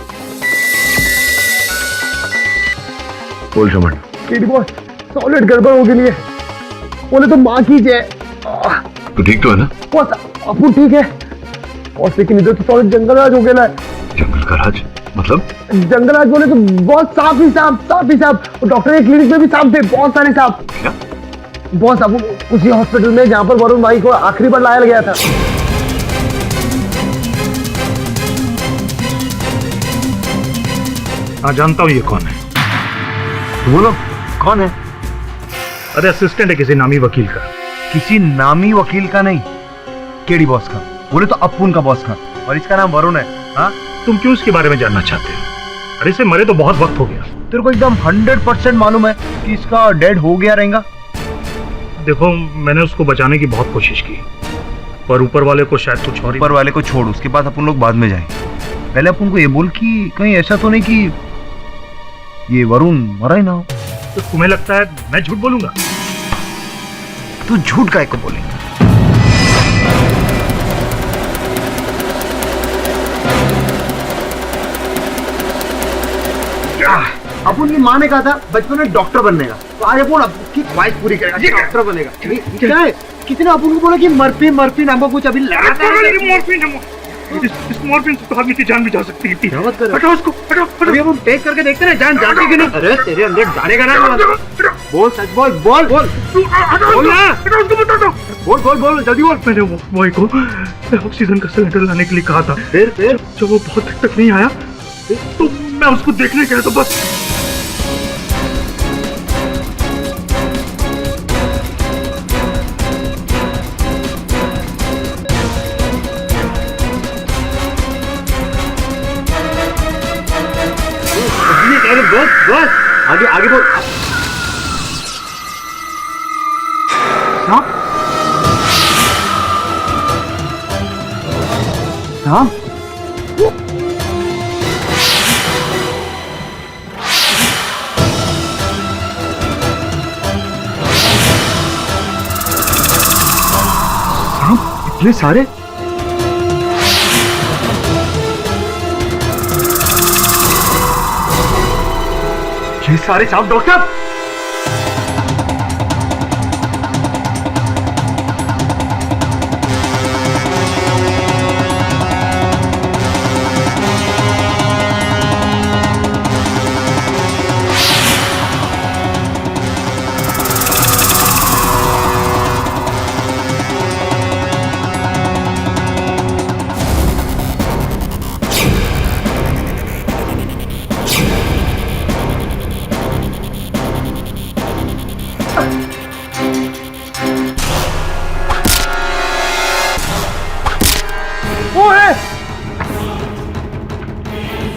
बोल रमन। केडी बॉस, सॉलिड गड़बड़ हो गई है। बोले तो माँ की जय। तो ठीक तो है ना? बॉस अपन ठीक है बॉस, लेकिन इधर तो सॉलिड जंगल राज हो गया है। जंगल का राज मतलब? जंगल राज बोले तो बहुत सांप ही सांप। डॉक्टर के क्लिनिक में भी सांप थे, बहुत सारे सांप। क्या बॉस, अब उसी हॉस्पिटल में जहाँ पर वरुण भाई को आखिरी बार लाया गया था। हाँ जानता हूँ ये कौन है। बोलो कौन है? अरे असिस्टेंट है किसी नामी वकील का। किसी नामी वकील का नहीं, केडी बॉस का। बोले तो अपुन का बॉस का, और इसका नाम वरुण है। हाँ, तुम क्यों इसके बारे में जानना चाहते हो? अरे इसे मरे तो बहुत वक्त हो गया। तेरे को एकदम 100% मालूम है कि इसका डेड हो गया रहेगा। देखो, मैंने उसको बचाने की बहुत कोशिश की, पर ऊपर वाले को शायद कुछ और। ऊपर वाले को छोड़, उसके बाद अपन लोग बाद में जाएंगे। पहले अपन को ये बोल कि कहीं ऐसा तो नहीं कि ये वरुण मरा ही ना हो। तो तुम्हें लगता है मैं झूठ बोलूंगा? तू झूठ काहे को बोलेगा? अपन की माँ ने कहा था बचपन में डॉक्टर बनने का, तो आज अपन की ख्वाहिश पूरी करेगा, डॉक्टर बनेगा। क्या है? कितने अपन को बोला कि मर्फी नाम का कुछ अभी लगाता है। इस मॉर्फिन से तो आदमी की जान भी जा सकती है। हटाओ उसको, हटाओ। अभी हम टेस्ट करके देखते हैं जान जाती कि नहीं। अरे तेरे अंदर जानेगा ना। बोल सच बोल बोल ना। बोल जल्दी बोल। मैंने वो बॉय को ऑक्सीजन का सिलेंडर लाने के लिए कहा था। फिर जब वो बहुत देर तक नहीं आया तो मैं उसको देखने गया तो बस। बस आगे बोल। सांप इतने सारे? ये सारे सांप डॉक्टर?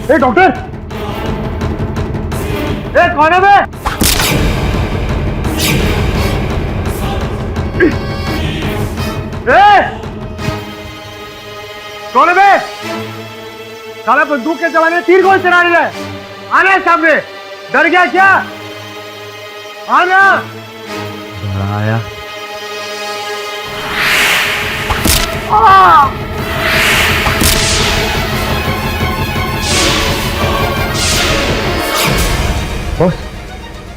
ए डॉक्टर, ए कौन है बे? कौन है बे? साला बंदूक के जमाने तीर कौन चला रहा है? आना सामने। डर गया क्या? आना। आया।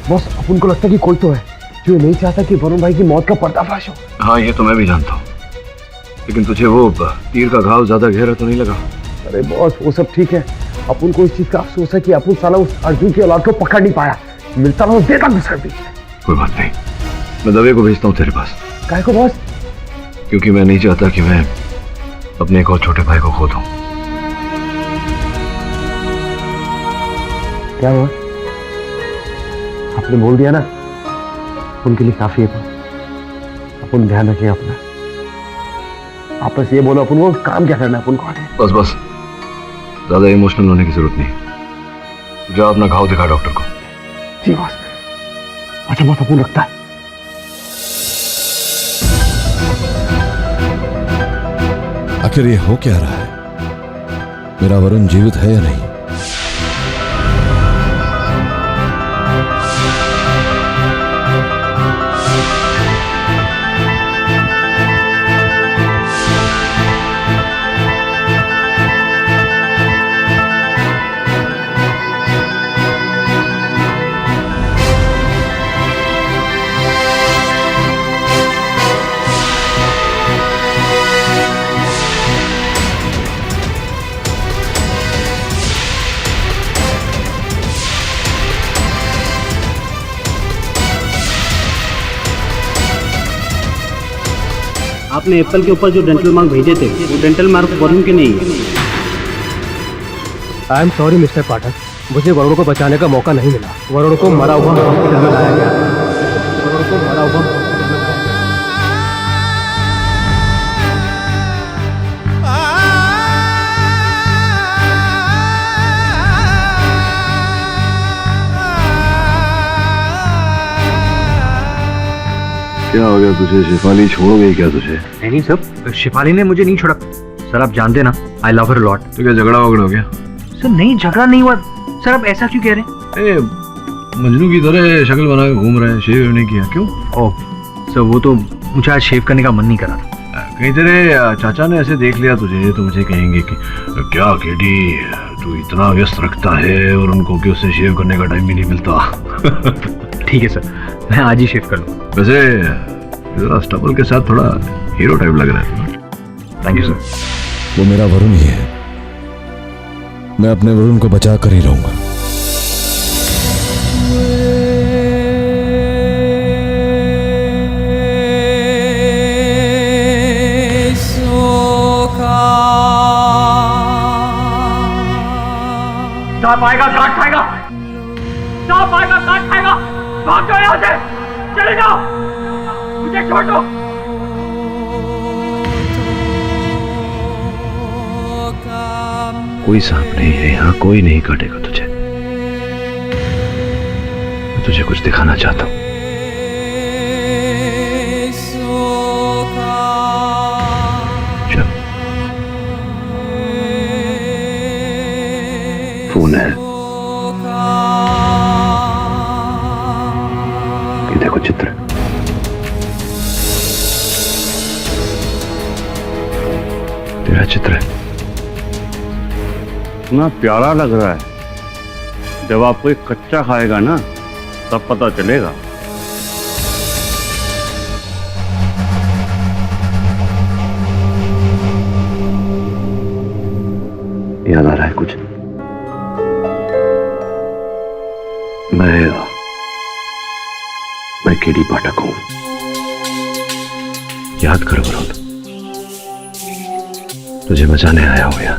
बॉस अपन को लगता है कि कोई तो है जो नहीं चाहता कि वरुण भाई की मौत का पर्दाफाश हो। हाँ, ये तो मैं भी जानता हूँ, लेकिन तुझे वो तीर का घाव ज्यादा गहरा तो नहीं लगा? अरे बॉस, वो सब ठीक है। अपन को इस चीज का अफसोस है कि अपन साला उस अर्जुन की औलाद को पकड़ नहीं पाया। मिलता ना देता घुसर दी। कोई बात नहीं, मैं दवे को भेजता हूँ तेरे पास। काहे को बॉस? क्योंकि मैं नहीं चाहता कि मैं अपने एक और छोटे भाई को खो दूं। क्या हुआ? आपने बोल दिया ना उनके लिए काफी है। अपन ध्यान रखिए अपना। आप बस ये बोलो अपन को काम क्या करना है, अपन को आगे। बस बस, ज्यादा इमोशनल होने की जरूरत नहीं। जाओ अपना घाव दिखा डॉक्टर को। जी बॉस। अच्छा बॉस, अपन रखता है। आखिर ये हो क्या रहा है? मेरा वरुण जीवित है या नहीं? आपने एप्पल के ऊपर जो डेंटल मार्क भेजे थे वो डेंटल मार्क वरुण के नहीं है। आई एम सॉरी मिस्टर पाठक, मुझे वरुण को बचाने का मौका नहीं मिला। वरुण को मरा हुआ हॉस्पिटल में लाया गया। वरुण को मरा हुआ हॉस्पिटल में लाया गया। क्या हो गया तुझे? शेफाली छोड़ गई क्या तुझे? नहीं सर, शेफाली ने मुझे नहीं छोड़ा। सर आप जानते ना, आई लव हर लॉट। तो क्या झगड़ा वगड़ा हो गया? सर नहीं, झगड़ा नहीं हुआ। सर आप ऐसा क्यों कह रहे हैं? मजनू की तरह शक्ल बना के घूम रहे हैं, शेव नहीं किया क्यों? ओह सर, वो तो मुझे आज शेव करने का मन नहीं करा था। कहीं तेरे चाचा ने ऐसे देख लिया तुझे तो मुझे कहेंगे कि क्या केडी तू इतना व्यस्त रखता है और उनको कि उससे शेव करने का टाइम भी नहीं मिलता। ठीक है सर, मैं आज ही शेव कर लूँ। वैसे स्टबल के साथ थोड़ा हीरो टाइप लग रहा है। Thank you sir. वो मेरा वरुण ही है, मैं अपने वरुण को बचा कर ही रहूंगा। सांप आएगा काट खाएगा, सांप आएगा काट खाएगा। भाग जाओ यहाँ से, चले जाओ, मुझे छोड़ दो। कोई सांप नहीं है यहाँ, कोई नहीं काटेगा तुझे। मैं तुझे कुछ दिखाना चाहता हूँ। चल, फोन है, ये देखो चित्र। तेरा चित्र है। इतना प्यारा लग रहा है। जब आप कोई कच्चा खाएगा ना तब पता चलेगा। याद आ रहा है कुछ? मैं केडी पाठक हूं। याद कर वरुण, तुझे बचाने आया हूं यहाँ।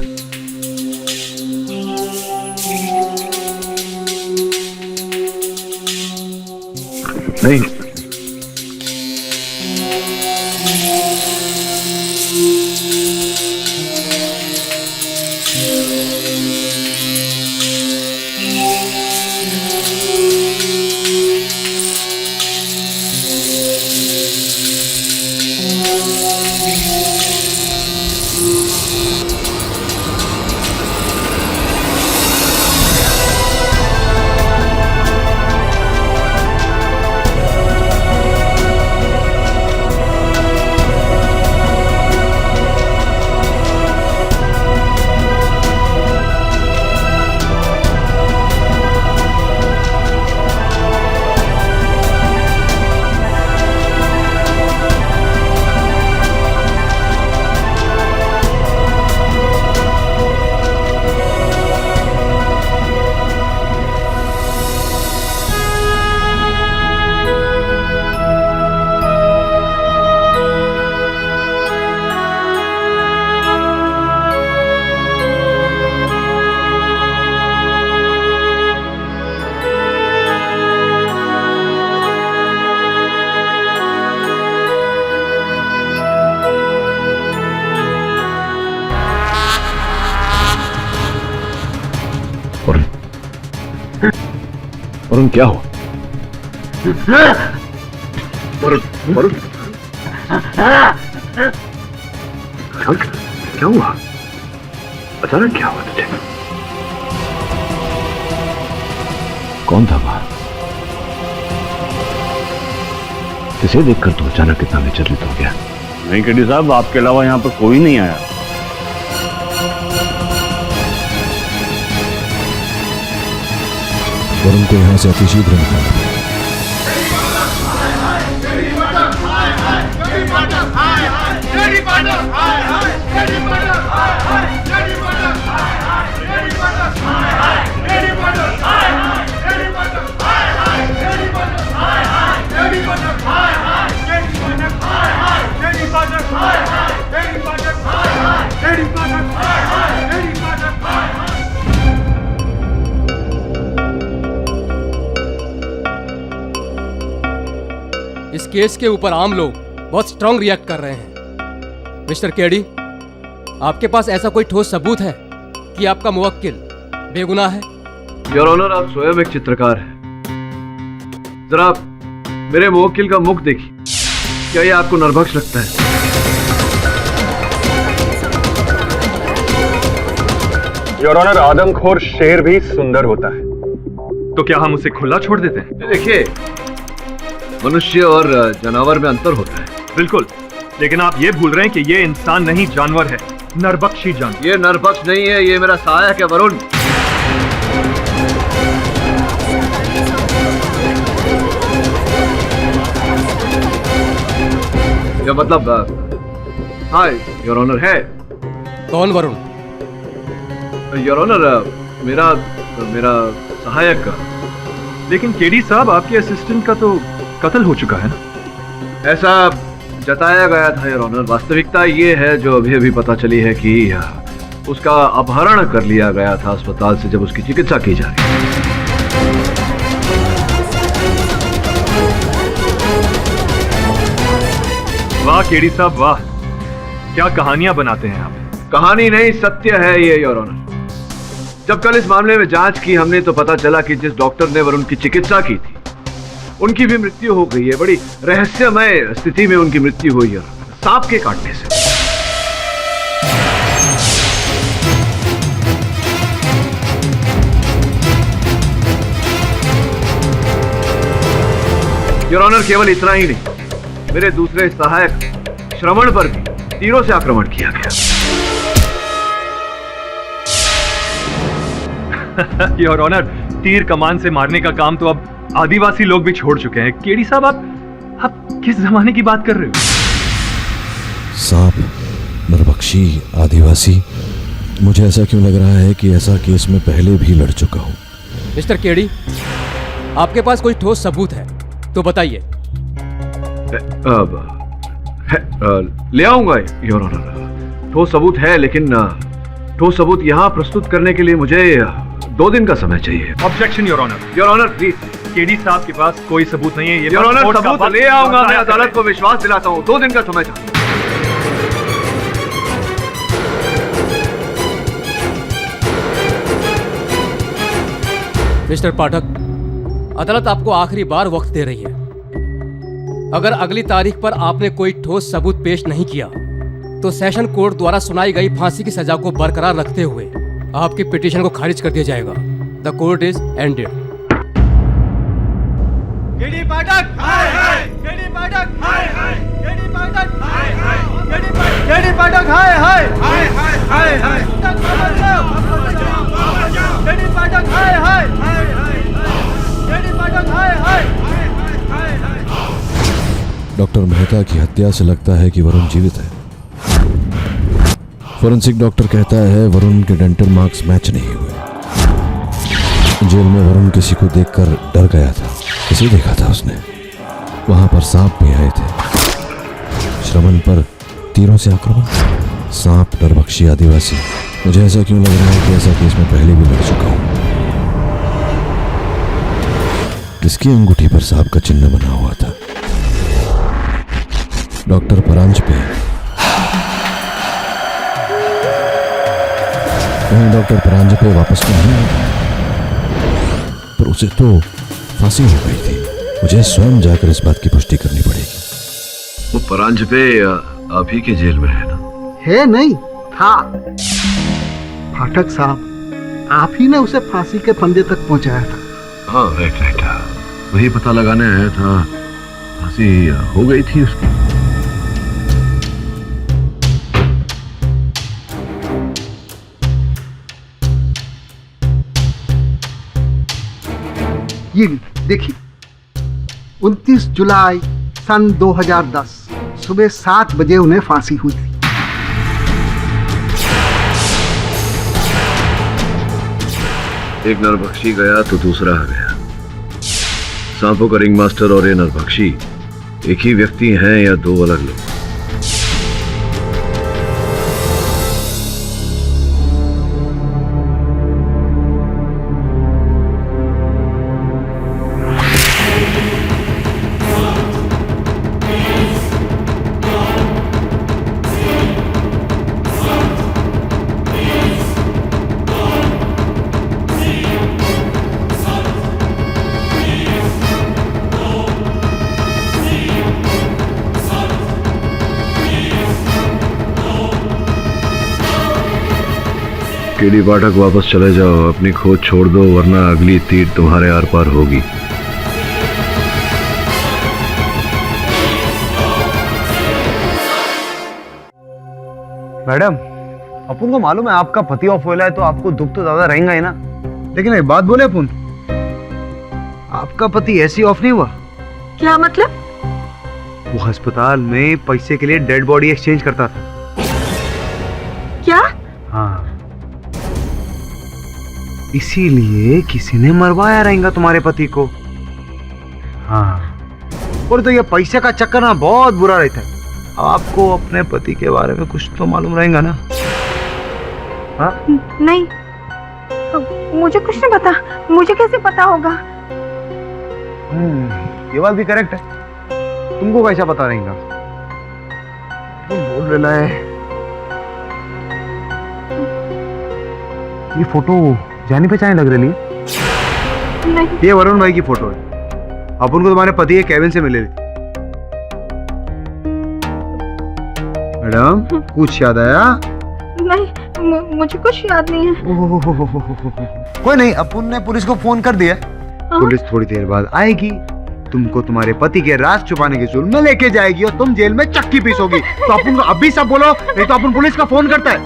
नहीं, वरुण, वरुण क्या हुआ? वरुण, वरुण क्या हुआ? अचानक क्या हुआ तुझे? कौन था वहां? किसे देखकर तू अचानक इतना विचलित हो गया? नहीं केडी साहब, आपके अलावा यहाँ पर कोई नहीं आया। वरुण को यहां से अतिशीघ्र निकाला। इस केस के ऊपर आम लोग बहुत स्ट्रांग रिएक्ट कर रहे हैं। मिस्टर केडी, आपके पास ऐसा कोई ठोस सबूत है कि आपका मुवक्किल बेगुनाह है? योर ऑनर, आप स्वयं एक चित्रकार हैं। जरा मेरे मुवक्किल का मुख देखिए, क्या ये आपको नरभक्ष लगता है? योर ऑनर, आदमखोर शेर भी सुंदर होता है, तो क्या हम उसे खुला छोड़ देते हैं? देखिए, मनुष्य और जानवर में अंतर होता है। बिल्कुल, लेकिन आप ये भूल रहे हैं कि ये इंसान नहीं, जानवर है, नरभक्षी जानवर। ये नरभक्ष नहीं है, ये मेरा सहायक है वरुण। ये मतलब हाँ योर ऑनर है। कौन वरुण? योर ऑनर, मेरा मेरा सहायक का। लेकिन केडी साहब, आपके असिस्टेंट का तो कत्ल हो चुका है ना? ऐसा जताया गया था योर ऑनर। वास्तविकता ये है जो अभी अभी पता चली है कि उसका अपहरण कर लिया गया था अस्पताल से जब उसकी चिकित्सा की जा रही थी। वाह केडी साहब वाह, क्या कहानियां बनाते हैं आप। कहानी नहीं, सत्य है ये योर ऑनर। जब कल इस मामले में जांच की हमने तो पता चला कि जिस डॉक्टर ने वरुण की चिकित्सा की थी उनकी भी मृत्यु हो गई है। बड़ी रहस्यमय स्थिति में उनकी मृत्यु हुई है, सांप के काटने से। योर ऑनर, केवल इतना ही नहीं, मेरे दूसरे सहायक श्रवण पर भी तीरों से आक्रमण किया गया। योर ऑनर, तीर कमान से मारने का काम तो अब आदिवासी लोग भी छोड़ चुके हैं। केडी साहब, आप किस जमाने की बात कर रहे हो? सांप, नरभक्षी, आदिवासी, मुझे ऐसा क्यों लग रहा है कि ऐसा केस में पहले भी लड़ चुका हूं। मिस्टर केडी, आपके पास कोई ठोस सबूत है तो बताइए। ले आऊंगा योर ऑनर। ठोस सबूत है, लेकिन ठोस सबूत यहां प्रस्तुत करने के लिए मुझे 2 दिन का समय चाहिए। Objection your honour. Your honour please. KD साहब के पास कोई सबूत नहीं है। योर ऑनर, सबूत ले आऊंगा, मैं अदालत को विश्वास दिलाता हूं। 2 दिन का समय चाहिए। मिस्टर पाठक, अदालत आपको आखिरी बार वक्त दे रही है। अगर अगली तारीख पर आपने कोई ठोस सबूत पेश नहीं किया तो सेशन कोर्ट द्वारा सुनाई गई फांसी की सजा को बरकरार रखते हुए आपकी पिटीशन को खारिज कर दिया जाएगा। The court is ended. KD Pathak hi hi, KD Pathak hi hi, KD Pathak hi hi, KD Pathak hi hi, hi hi hi hi, KD Pathak hi hi, hi hi, KD Pathak hi hi, hi hi. Doctor Mehta की हत्या से लगता है कि वरुण जीवित है। Forensic doctor कहता है वरुण के डेंटल मार्क्स मैच नहीं हुए। जेल में वरुण किसी को देखकर डर गया था। किसे देखा था उसने? वहां पर सांप भी आए थे। श्रवण पर तीरों से आक्रमण, सांप, नरभक्षी, आदिवासी। मुझे ऐसा क्यों लग रहा है कि ऐसा केस में पहले भी लड़ चुका हूं। किसकी अंगूठी पर सांप का चिन्ह बना हुआ था? डॉक्टर परांज पे। कहीं डॉक्टर परांज पे वापस तो नहीं आया? उसे तो फांसी हो गई थी। मुझे स्वयं जाकर इस बात की पुष्टि करनी पड़ेगी। वो परांजपे आप ही के जेल में है ना? है नहीं, था। पाठक साहब, आप ही ने उसे फांसी के फंदे तक पहुंचाया था। हाँ, राइट। वही पता लगाने आया था, फांसी हो गई थी उसकी। ये देखिए, 29 जुलाई सन 2010 सुबह 7 बजे उन्हें फांसी हुई थी। एक नरभक्षी गया तो दूसरा आ गया। सांपों का रिंग मास्टर और ये नरभक्षी एक ही व्यक्ति हैं या दो अलग लोग? केडी पाठक, वापस चले जाओ, अपनी खोज छोड़ दो, वरना अगली तीर तुम्हारे आर पार होगी। मैडम, अपन को मालूम है आपका पति ऑफ हुआ है, तो आपको दुख तो ज्यादा रहेगा ही ना। लेकिन एक बात बोले अपन, आपका पति ऐसी ऑफ नहीं हुआ। क्या मतलब? वो अस्पताल में पैसे के लिए डेड बॉडी एक्सचेंज करता था। क्या? हाँ, इसीलिए किसी ने मरवाया रहेगा तुम्हारे पति को। हाँ, और तो ये पैसे का चक्कर ना बहुत बुरा रहता है। आपको अपने पति के बारे में कुछ तो मालूम रहेगा ना? हाँ? नहीं, मुझे कुछ नहीं पता। मुझे कैसे पता होगा? ये बात भी करेक्ट है। तुमको कैसा पता रहेगा? तुम बोल रहा है। ये फोटो जानी पहचानी लग रही है। नहीं। ये वरुण भाई की फोटो है। अपन को तुम्हारे पति के केबिन से मिले। मैडम, कुछ याद आया? नहीं, मुझे कुछ याद नहीं है। कोई नहीं, अपन ने पुलिस को फोन कर दिया। पुलिस थोड़ी देर बाद आएगी, तुमको तुम्हारे पति के राज छुपाने के जुर्म में लेके जाएगी और तुम जेल में चक्की पीसोगी। तो अपन को अभी सब बोलो, नहीं तो अपन पुलिस का फोन करता है।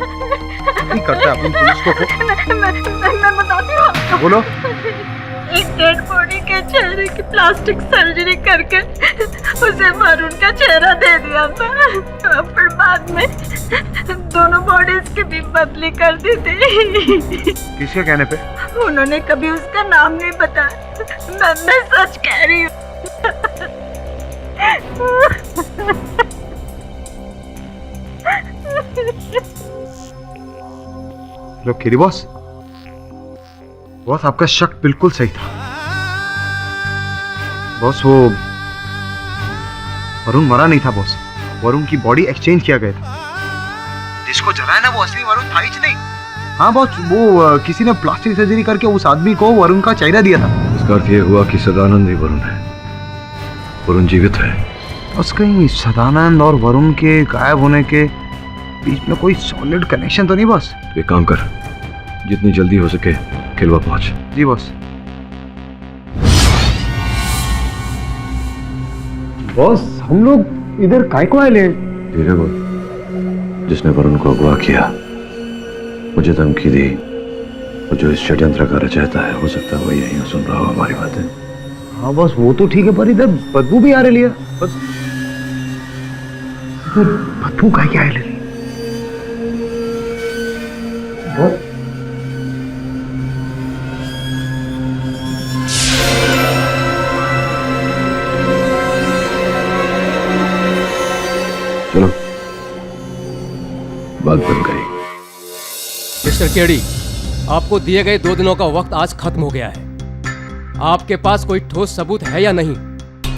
नहीं करता है अपन पुलिस को फोन। मैं बताती हूँ। बोलो। एक डेड बॉडी के चेहरे की प्लास्टिक सर्जरी करके उसे वरुण का चेहरा दे दिया था। फिर बाद में दोनों बॉडीज की भी बदली कर दी थी। किसके कहने पे? उन्होंने कभी उसका नाम नहीं बताया। मैं सच कह रही हूँ। लो केरी बॉस, आपका शक बिल्कुल सही था। बॉस, वो वरुण मरा नहीं था बॉस। वरुण की बॉडी एक्सचेंज किया गया था। जिसको जलाया ना वो असली वरुण था ही नहीं। हाँ बॉस, वो किसी ने प्लास्टिक सर्जरी करके उस आदमी को वरुण का चेहरा दिया था। इसका अर्थ ये हुआ कि सदानंद ही वरुण है। वरुण जीवित है। बस कहीं सदानंद और वरुण के गायब होने के बीच में कोई सॉलिड कनेक्शन तो नहीं बॉस? तो एक काम कर, जितनी जल्दी हो सके किलवा पहुंच। जी बॉस। बॉस, हम लोग इधर काय को आए? धीरे बोल। जिसने वरुण को अगवा किया, मुझे धमकी दी, और जो इस षड्यंत्र का रचयिता है, हो सकता है वो यहीं सुन रहा हो हमारी बातें। हाँ बॉस, वो तो ठीक है, पर इधर बदबू भी आ रही है। बदबू का क्या है? चलो, बात बन गई। मिस्टर केडी, आपको दिए गए 2 दिनों का वक्त आज खत्म हो गया है। आपके पास कोई ठोस सबूत है या नहीं?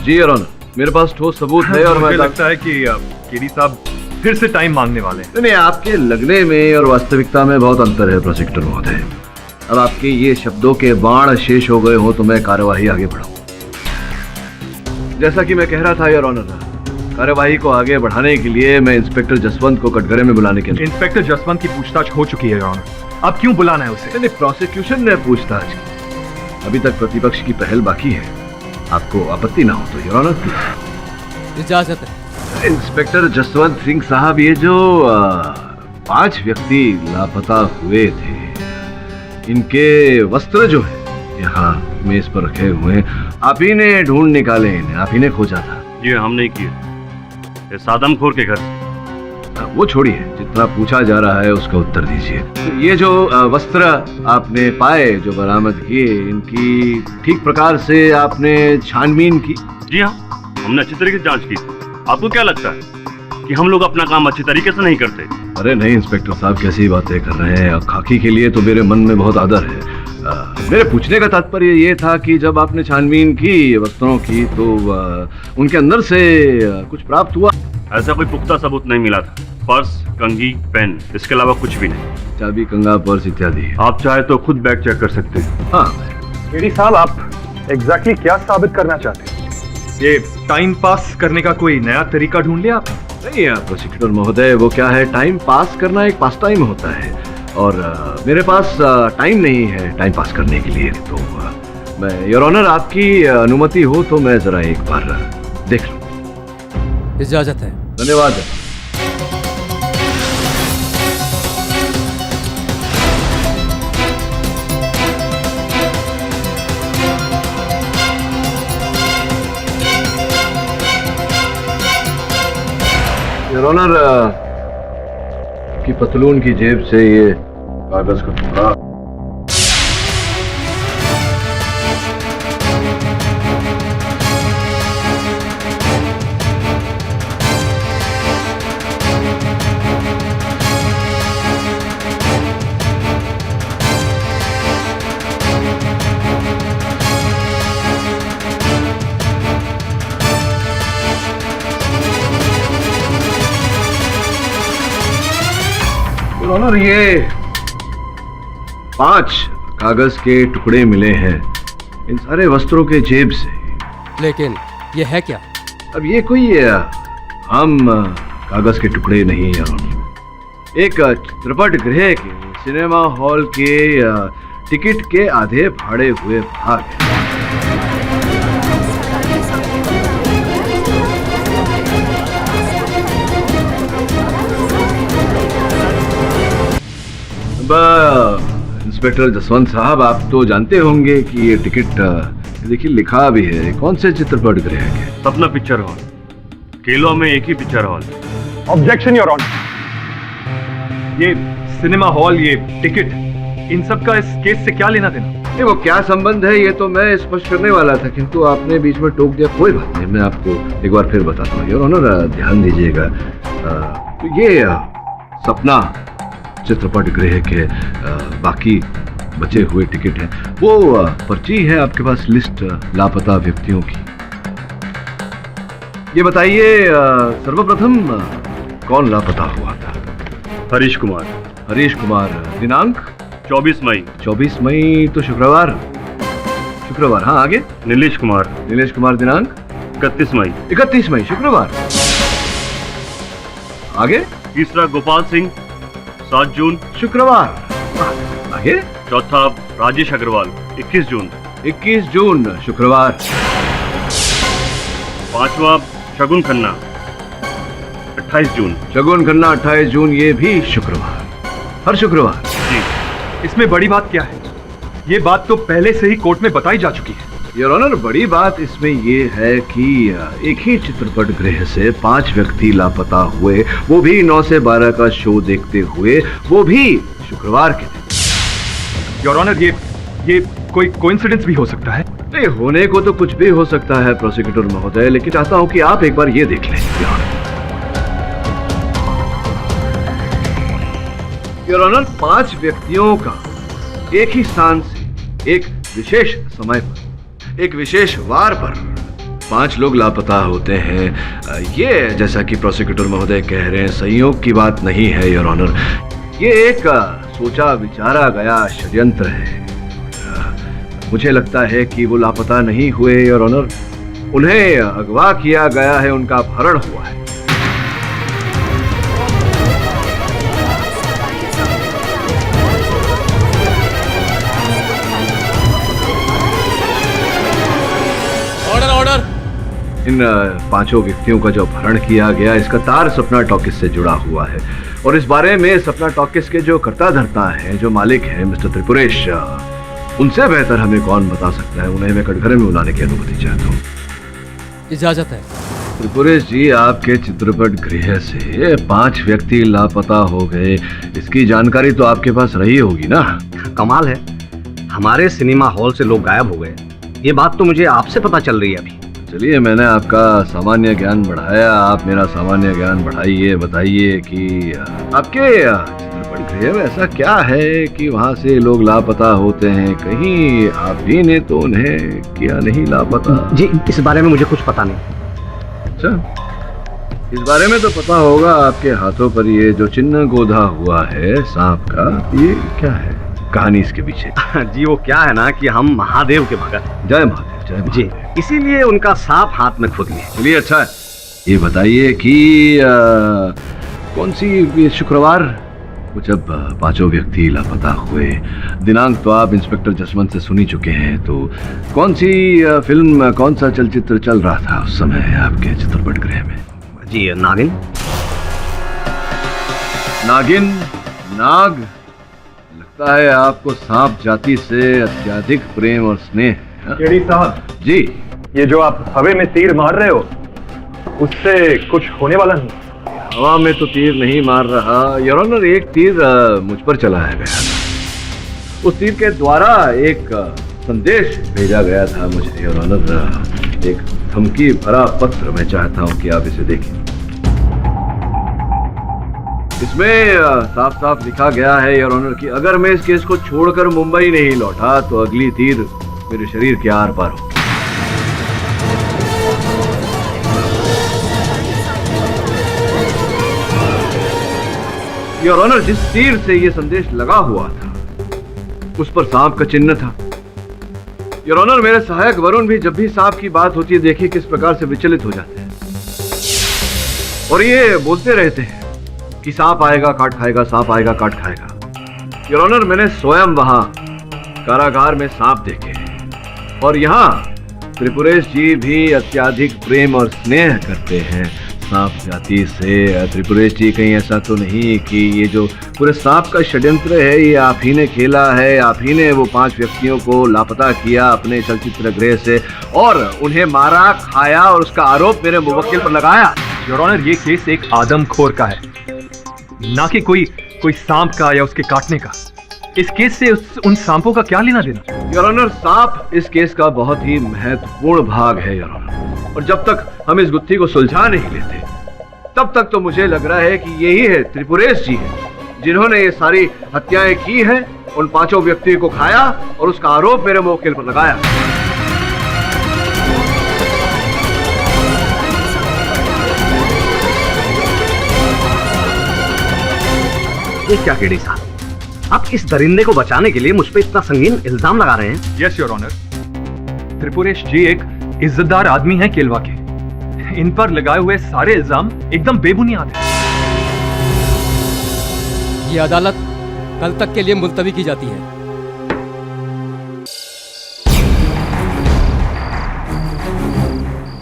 जी योर ऑनर, मेरे पास ठोस सबूत है और मुझे लगता है कि केडी साहब फिर से टाइम मांगने वाले हैं। नहीं, आपके लगने में और वास्तविकता में बहुत अंतर है प्रोसिक्यूटर महोदय। अब आपके ये शब्दों के बाण शेष हो गए हो तो मैं कार्यवाही आगे बढ़ाऊं। जैसा कि मैं कह रहा था योर ऑनर, कार्यवाही को आगे बढ़ाने के लिए मैं इंस्पेक्टर जसवंत को कटघरे में बुलाने के लिए। इंस्पेक्टर जसवंत की पूछताछ हो चुकी है योर ऑनर। अब क्यों बुलाना है उसे? नहीं, प्रोसिक्यूशन ने पूछताछ की, अभी तक प्रतिपक्ष की पहल बाकी है। आपको आपत्ति ना हो तो योर ऑनर। इजाजत है। इंस्पेक्टर जसवंत सिंह साहब, ये जो 5 व्यक्ति लापता हुए थे, इनके वस्त्र जो है यहाँ मेज पर रखे हुए हैं, आप ही ने ढूंढ निकाले इन्हें, आप ही ने खोजा था? ये हम नहीं किए, ये सादमखोर के घर से। वो छोड़िए, जितना पूछा जा रहा है उसका उत्तर दीजिए। तो ये जो वस्त्र आपने पाए, जो बरामद किए, इनकी ठीक प्रकार से आपने छानबीन की? जी हाँ, हमने अच्छी तरीके से जांच की। आपको क्या लगता है कि हम लोग अपना काम अच्छी तरीके से नहीं करते? अरे नहीं इंस्पेक्टर साहब, कैसी बातें कर रहे हैं। खाकी के लिए तो मेरे मन में बहुत आदर है। मेरे पूछने का तात्पर्य ये था कि जब आपने छानबीन की वस्त्रों की तो उनके अंदर से कुछ प्राप्त हुआ? ऐसा कोई पुख्ता सबूत नहीं मिला था। पर्स, कंघी, पेन, इसके अलावा कुछ भी नहीं। चाबी, कंगा, पर्स इत्यादि। आप चाहे तो खुद बैग चेक कर सकते हैं। हाँ। केडी साहब, आप एग्जैक्टली क्या साबित करना चाहते हैं? ये टाइम पास करने का कोई नया तरीका ढूंढ लिया आप? नहीं प्रोसिक्यूटर महोदय, वो क्या है, टाइम पास करना एक पास टाइम होता है और मेरे पास टाइम नहीं है टाइम पास करने के लिए। तो मैं योर ऑनर, आपकी अनुमति हो तो मैं जरा एक बार देख लूं। इजाजत है। धन्यवाद। योर ऑनर, की पतलून की जेब से ये कागज का टुकड़ा ऑनर, ये 5 कागज के टुकड़े मिले हैं इन सारे वस्त्रों के जेब से। लेकिन ये है क्या? अब ये कोई आम कागज के टुकड़े नहीं है। एक चित्रपट गृह के सिनेमा हॉल के टिकट के आधे फाड़े हुए भाग हैं। इंस्पेक्टर जसवंत साहब, आप तो जानते होंगे कि ये टिकट देखिए लिखा भी है। कौन से चित्रपट गृह के? सपना पिक्चर हॉल, केलो में एक ही picture hall. Objection your honour. ये सिनेमा हॉल, ये टिकट, इन सब का इस केस से क्या लेना देना? नहीं, वो क्या संबंध है ये तो मैं स्पष्ट करने वाला था, किंतु आपने बीच में टोक दिया। कोई बात नहीं, मैं आपको एक बार फिर बताता हूँ। योर ऑनर, ध्यान दीजिएगा, तो ये सपना चित्रपट गृह के बाकी बचे हुए टिकट हैं। वो पर्ची है आपके पास, लिस्ट लापता व्यक्तियों की। ये बताइए, सर्वप्रथम कौन लापता हुआ था? हरीश कुमार। हरीश कुमार, दिनांक 24 मई। 24 मई तो शुक्रवार। शुक्रवार, हाँ, आगे? नीलेश कुमार। नीलेश कुमार, दिनांक 31 मई। 31 मई, शुक्रवार। आगे? तीसरा गोपाल सिंह, 7 जून, शुक्रवार। आगे? चौथा राजेश अग्रवाल, 21 जून। 21 जून, शुक्रवार। पांचवा शगुन खन्ना, 28 जून। शगुन खन्ना, 28 जून, ये भी शुक्रवार, हर शुक्रवार। जी। इसमें बड़ी बात क्या है? ये बात तो पहले से ही कोर्ट में बताई जा चुकी है। योर ऑनर, बड़ी बात इसमें ये है कि एक ही चित्रपट गृह से 5 व्यक्ति लापता हुए, वो भी 9 से 12 का शो देखते हुए, वो भी शुक्रवार के दिन। योर ऑनर, ये कोई कोइंसिडेंस भी हो सकता है? नहीं, होने को तो कुछ भी हो सकता है प्रोसिक्यूटर महोदय, लेकिन चाहता हूं कि आप एक बार ये देख लें। योर ऑनर, 5 व्यक्तियों का एक ही स्थान से, एक विशेष समय पर, एक विशेष वार पर 5 लोग लापता होते हैं। ये, जैसा कि प्रोसिक्यूटर महोदय कह रहे हैं, संयोग की बात नहीं है योर ऑनर। ये एक सोचा विचारा गया षड्यंत्र है। मुझे लगता है कि वो लापता नहीं हुए योर ऑनर, उन्हें अगवा किया गया है, उनका अपहरण हुआ है। Order order. इन 5 व्यक्तियों का जो अपहरण किया गया, इसका तार सपना टॉकीज से जुड़ा हुआ है और इस बारे में सपना टॉकीज के जो कर्ता धर्ता है, जो मालिक है मिस्टर त्रिपुरेश, उनसे बेहतर हमें कौन बता सकता है। उन्हें मैं कटघरे में बुलाने की अनुमति चाहता हूँ। इजाजत है। त्रिपुरेश जी, आपके चित्रपट गृह से 5 व्यक्ति लापता हो गए, इसकी जानकारी तो आपके पास रही होगी ना? कमाल है, हमारे सिनेमा हॉल से लोग गायब हो गए। ये बात तो मुझे आपसे पता चल रही है अभी। चलिए, मैंने आपका सामान्य ज्ञान बढ़ाया, आप मेरा सामान्य ज्ञान बढ़ाइए। बताइए कि आपके चित्रपट गृह में ऐसा क्या है कि वहाँ से लोग लापता होते हैं? कहीं आप ही ने तो उन्हें किया नहीं लापता? जी, इस बारे में मुझे कुछ पता नहीं। अच्छा, इस बारे में तो पता होगा। आपके हाथों पर ये जो चिन्ह गोधा हुआ है सांप का, ये क्या है? कहानी इसके पीछे? जी, वो क्या है ना कि हम महादेव के भगत। जय महादेव, जय महादेव। जी, इसीलिए उनका सांप हाथ में खुद लिए। चलिए, अच्छा है। ये बताइए कि कौन सी ये शुक्रवार को जब 5 व्यक्ति लापता हुए, दिनांक तो आप इंस्पेक्टर जसवंत से सुनी चुके हैं, तो कौन सी फिल्म, कौन सा चलचित्र चल रहा था उस समय आपके चित्रपट गृह में? जी, नागिन। नागिन? नाग? लगता है आपको सांप जाति से अत्यधिक प्रेम और स्नेह। केडी साहब जी, ये जो आप हवे में तीर मार रहे हो, उससे कुछ होने वाला नहीं। हवा में तो तीर नहीं मार रहा योर ऑनर, एक तीर मुझ पर चलाया गया। उस तीर के द्वारा एक संदेश भेजा गया था मुझे योर ऑनर, एक धमकी भरा पत्र। मैं चाहता हूं कि आप इसे देखें। इसमें साफ साफ लिखा गया है योर ऑनर कि अगर मैं इस केस को छोड़कर मुंबई नहीं लौटा तो अगली तीर मेरे शरीर के आर पार होगी। योर ऑनर, जिस तीर से ये संदेश लगा हुआ था उस पर सांप का चिन्ह था। योर ऑनर, मेरे सहायक वरुण भी जब भी सांप की बात होती है, देखिए किस प्रकार से विचलित हो जाते हैं और ये बोलते रहते हैं कि सांप आएगा काट खाएगा, सांप आएगा काट खाएगा। योर ऑनर, मैंने स्वयं वहां कारागार में सांप देखे और यहाँ त्रिपुरेश जी भी अत्यधिक प्रेम और स्नेह करते हैं सांप जाति से। त्रिपुरेश जी, कहीं ऐसा तो नहीं कि ये जो पूरे सांप का षड्यंत्र है ये आप ही ने खेला है? आप ही ने वो 5 व्यक्तियों को लापता किया अपने चलचित्र गृह से और उन्हें मारा, खाया और उसका आरोप मेरे मुवक्किल पर लगाया? योर ऑनर, ये केस एक आदमखोर का है, ना कि कोई सांप का या उसके काटने का। इस केस से उन सांपों का क्या लेना देना? योर ऑनर, सांप इस केस का बहुत ही महत्वपूर्ण भाग है योर ऑनर, और जब तक हम इस गुत्थी को सुलझा नहीं लेते तब तक तो मुझे लग रहा है कि यही है त्रिपुरेश जी है जिन्होंने ये सारी हत्याएं की हैं, उन 5 व्यक्तियों को खाया और उसका आरोप मेरे मुवक्किल पर लगाया। ये क्या केडी साहब, आप इस दरिंदे को बचाने के लिए मुझ पे इतना संगीन इल्जाम लगा रहे हैं? यस योर ऑनर, त्रिपुरेश जी एक इज्जतदार आदमी हैं केलवा के। इन पर लगाए हुए सारे इल्जाम एकदम बेबुनियाद हैं। ये अदालत कल तक के लिए मुलतवी की जाती है।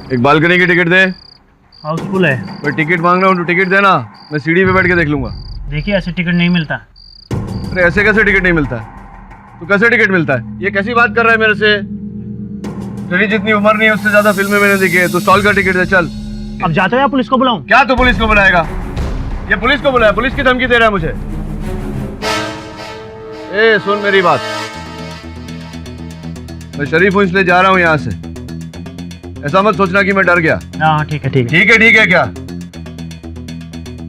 एक बालकनी की टिकट दे। हाउसफुल है। मैं टिकट मांग रहा हूँ तो टिकट देना, मैं सीढ़ी पे बैठ के देख लूंगा। देखिए, ऐसे टिकट नहीं मिलता। अरे ऐसे कैसे टिकट नहीं मिलता है? तो कैसे टिकट मिलता है? ये कैसी बात कर रहा है मेरे से? तेरी जितनी उम्र नहीं है उससे ज्यादा फिल्में मैंने देखी है। तो स्टॉल का टिकट दे, चल। अब जाते हो या पुलिस को बुलाऊं? क्या तू पुलिस को बुलाएगा? ये पुलिस को बुलाया, पुलिस की धमकी दे रहा है मुझे। ए सुन मेरी बात, मैं शरीफ हूं इसलिए जा रहा हूं यहाँ से। ऐसा मत सोचना कि मैं डर गया। हाँ ठीक है ठीक है। ठीक है क्या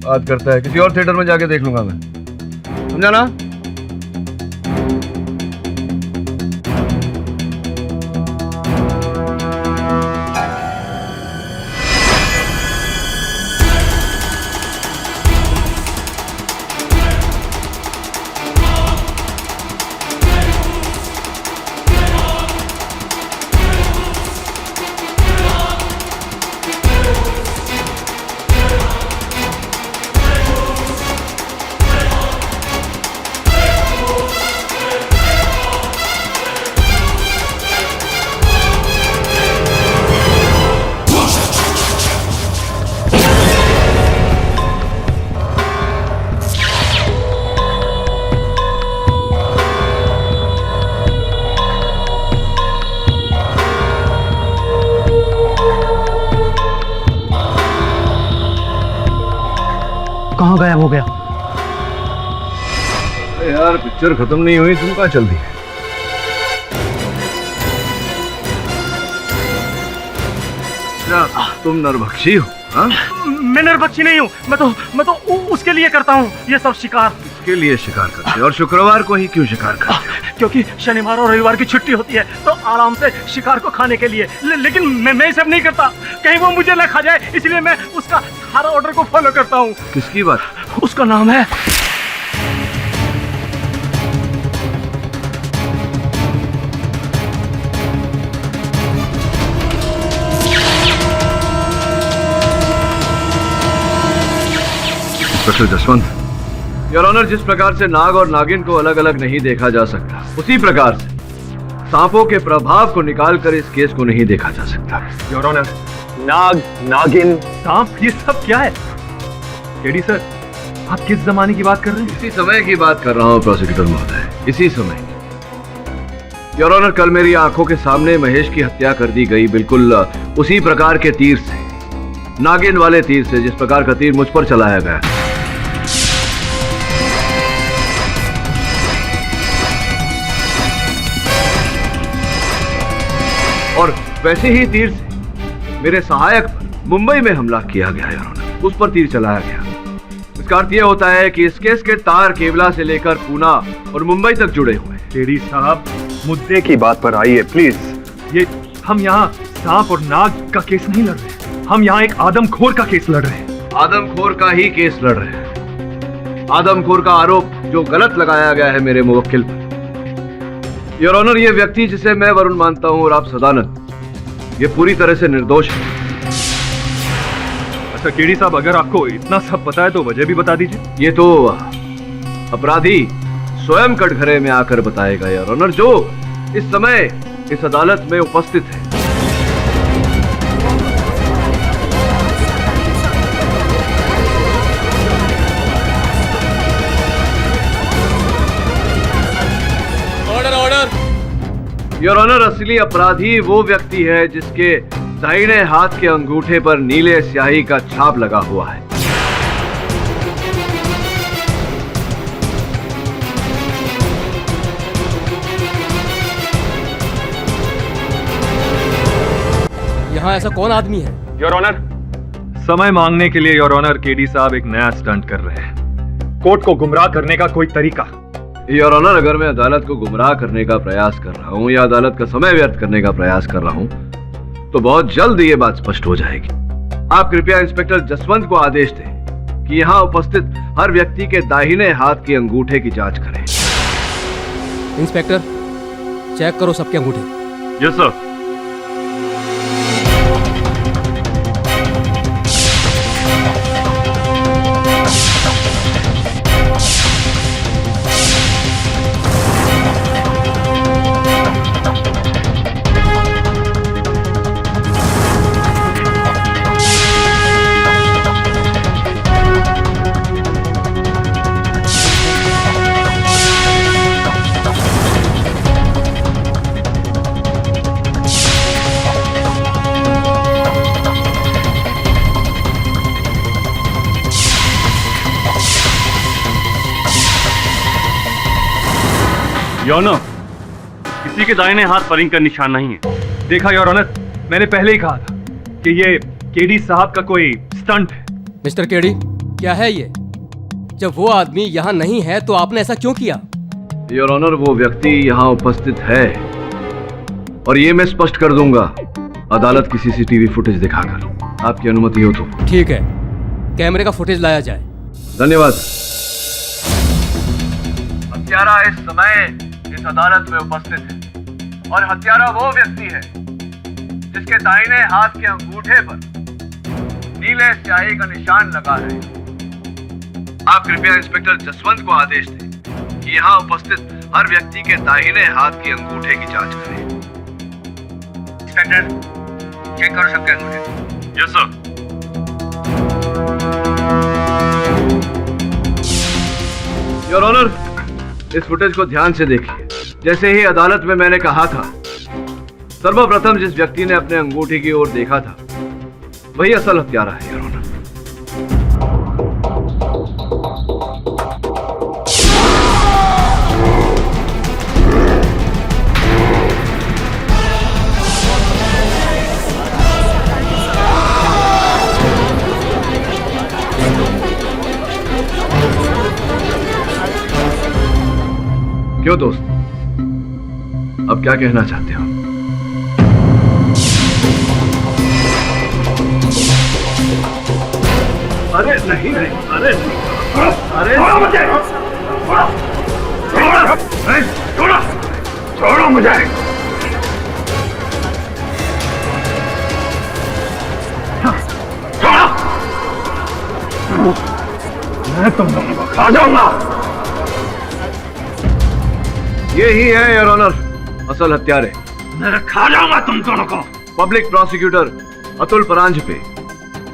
बात करता है? किसी और थिएटर में जाके देख लूंगा मैं, समझा ना? कहाँ गायब हो गया? अरे यार पिक्चर खत्म नहीं हुई, तुम कहाँ चल दी? क्या तुम नरभक्षी हो? हाँ? मैं नरभक्षी नहीं हूँ, मैं तो उसके लिए करता हूँ ये सब शिकार। इसके लिए शिकार करते हो? और शुक्रवार को ही क्यों शिकार करते हो? क्योंकि शनिवार और रविवार की छुट्टी होती है तो आराम से शिकार को खाने के लिए। लेकिन मैं ये सब नहीं करता, कहीं वो मुझे न खा जाए, इसलिए मैं उसका हर ऑर्डर को फॉलो करता हूँ। किसकी बात? उसका नाम है इंस्पेक्टर जसवंत। योर ऑनर, जिस प्रकार से नाग और नागिन को अलग अलग नहीं देखा जा सकता, उसी प्रकार से सांपों के प्रभाव को निकालकर इस केस को नहीं देखा जा सकता। योर ऑनर, नाग, नागिन, सांप, ये सब क्या है? केडी सर, आप किस जमाने की बात कर रहे हैं? इसी समय की बात कर रहा हूँ प्रोसिक्यूटर महोदय, इसी समय। योर ऑनर, कल मेरी आंखों के सामने महेश की हत्या कर दी गई, बिल्कुल उसी प्रकार के तीर से, नागिन वाले तीर से, जिस प्रकार का तीर मुझ पर चलाया गया। और वैसे ही तीर से मेरे सहायक पर मुंबई में हमला किया गया, योर ऑनर, उस पर तीर चलाया गया। इसका अर्थ यह होता है कि इस केस के तार केवला से लेकर पूना और मुंबई तक जुड़े हुए हैं। केडी साहब, मुद्दे की बात पर आइए प्लीज। ये हम यहाँ सांप और नाग का केस नहीं लड़ रहे, हम यहाँ एक आदमखोर का केस लड़ रहे हैं। आदमखोर का ही केस लड़ रहे हैं। आदमखोर का आरोप जो गलत लगाया गया है मेरे मुवक्किल पर। योर ऑनर, ये व्यक्ति जिसे मैं वरुण मानता हूं और आप सदानंद, ये पूरी तरह से निर्दोष है। अच्छा केडी साहब, अगर आपको इतना सब पता है तो वजह भी बता दीजिए। ये तो अपराधी स्वयं कटघरे में आकर बताएगा योर ऑनर, जो इस समय इस अदालत में उपस्थित है। योर ऑनर, असली अपराधी वो व्यक्ति है जिसके दाहिने हाथ के अंगूठे पर नीले स्याही का छाप लगा हुआ है। यहाँ ऐसा कौन आदमी है? योर ऑनर, समय मांगने के लिए योर ऑनर केडी साहब एक नया स्टंट कर रहे हैं। कोर्ट को गुमराह करने का कोई तरीका। योर ऑनर, अगर मैं अदालत को गुमराह करने का प्रयास कर रहा हूं या अदालत का समय व्यर्थ करने का प्रयास कर रहा हूं, तो बहुत जल्द ये बात स्पष्ट हो जाएगी। आप कृपया इंस्पेक्टर जसवंत को आदेश दें कि यहां उपस्थित हर व्यक्ति के दाहिने हाथ के अंगूठे की जांच करें। इंस्पेक्टर, चेक करो सबके अंगूठे। Yes sir. योर ऑनर, किसी के दाहिने हाथ पर इंक का निशान नहीं है। देखा योर ऑनर, मैंने पहले ही कहा था कि ये केडी साहब का कोई स्टंट है। मिस्टर केडी, क्या है ये? जब वो आदमी यहाँ नहीं है तो आपने ऐसा क्यों किया? योर ऑनर, वो व्यक्ति यहाँ उपस्थित है और ये मैं स्पष्ट कर दूंगा अदालत की सीसीटीवी फुटेज दिखाकर। आपकी अनुमति हो तो। ठीक है, कैमरे का फुटेज लाया जाए। धन्यवाद। हत्यारा इस समय इस अदालत में उपस्थित है और हत्यारा वो व्यक्ति है जिसके दाहिने हाथ के अंगूठे पर नीले स्याही का निशान लगा है। आप कृपया इंस्पेक्टर जसवंत को आदेश दें कि यहाँ उपस्थित हर व्यक्ति के दाहिने हाथ के अंगूठे की जांच करें। इंस्पेक्टर, चेक करो सबके अंगूठे। Yes sir. योर ऑनर, इस फुटेज को ध्यान से देखिए। जैसे ही अदालत में मैंने कहा था, सर्वप्रथम जिस व्यक्ति ने अपने अंगूठे की ओर देखा था वही असल हत्यारा है योर ऑनर। क्यों दोस्त, अब क्या कहना चाहते हो? अरे नहीं नहीं, अरे अरे मुझे छोड़ो, छोड़ो मुझे। छोड़ो, मैं तुम दोनों को खा जाऊंगा। ये ही है योर ऑनर असल हत्यारे। मैं खा जाऊंगा तुम दोनों को। Public prosecutor Atul Paranjape,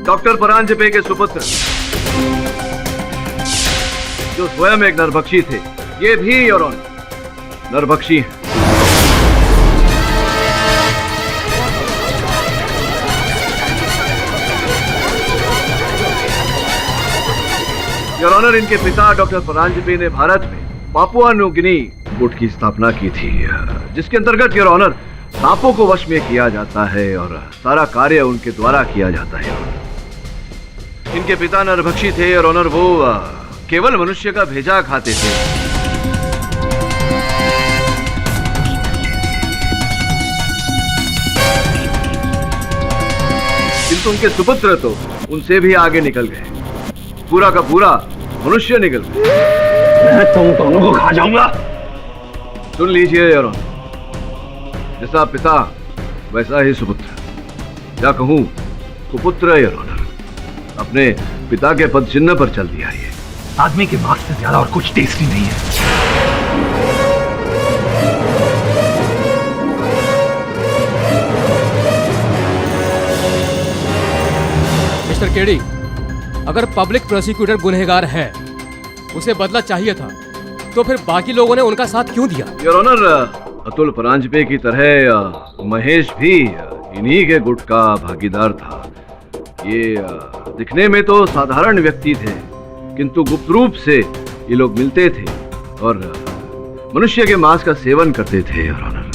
doctor Paranjape के सुपुत्र, जो स्वयं एक नरभक्षी थे। ये भी योर ऑनर नरभक्षी हैं। योर ऑनर, इनके पिता डॉक्टर परांजपे ने भारत में पापुआ न्यू गिनी गुट की स्थापना की थी, जिसके अंतर्गत योर ऑनर सांपों को वश में किया जाता है और सारा कार्य उनके द्वारा किया जाता है। इनके पिता नरभक्षी थे और ऑनर वो केवल मनुष्य का भेजा खाते थे। किंतु उनके सुपुत्र तो उनसे भी आगे निकल गए, पूरा का पूरा मनुष्य निकल गए। मैं तुम दोनों को खा जाऊंगा। सुन लीजिए योर ऑनर, जैसा पिता वैसा ही सुपुत्र, या कहूं कुपुत्र योर ऑनर। अपने पिता के पद चिन्ह पर चल दिया। ये आदमी के मांस से ज्यादा और कुछ टेस्टी नहीं है। मिस्टर केडी, अगर पब्लिक प्रोसिक्यूटर गुनहगार है, उसे बदला चाहिए था, तो फिर बाकी लोगों ने उनका साथ क्यों दिया? योर ऑनर, अतुल परांजपे की तरह महेश भी इन्हीं के गुट का भागीदार था। ये दिखने में तो साधारण व्यक्ति थे, किंतु गुप्त रूप से ये लोग मिलते थे और मनुष्य के मांस का सेवन करते थे योर ऑनर।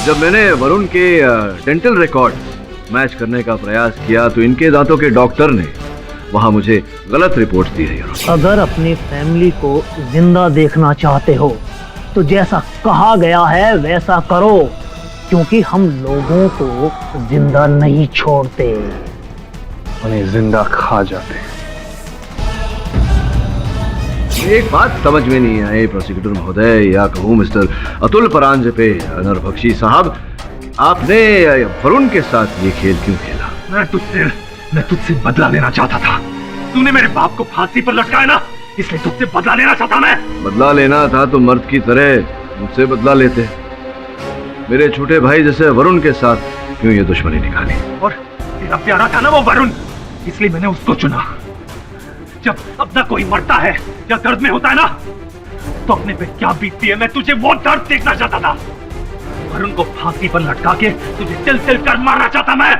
जब मैंने वरुण के डेंटल रिकॉर्ड मैच करने का प्रयास किया तो इनके दांतों के डॉक्टर ने वहां मुझे गलत रिपोर्ट दी है। अगर अपनी फैमिली को जिंदा देखना चाहते हो तो जैसा कहा गया है वैसा करो, क्योंकि हम लोगों को जिंदा नहीं छोड़ते, उन्हें जिंदा खा जाते। एक बात समझ में नहीं आई प्रोसिक्यूटर महोदय, या कहूँ मिस्टर अतुल परांजपे नरभक्षी साहब, आपने वरुण के साथ ये खेल क्यों खेला? मैं तुझसे बदला लेना चाहता था। तूने मेरे बाप को फांसी पर लटकाया ना, इसलिए तुझसे बदला लेना चाहता मैं। बदला लेना था तो मर्द की तरह मुझसे बदला लेते। मेरे छोटे भाई जैसे वरुण के साथ क्यों ये दुश्मनी निकाली? और तेरा प्यारा था ना वो वरुण, इसलिए मैंने उसको चुना। जब अपना कोई मरता है या दर्द में होता है ना, तो अपने पे क्या बीतती है, मैं तुझे वो दर्द देखना चाहता था। वरुण को फांसी पर लटका के तुझे तिल तिल कर मारना चाहता मैं।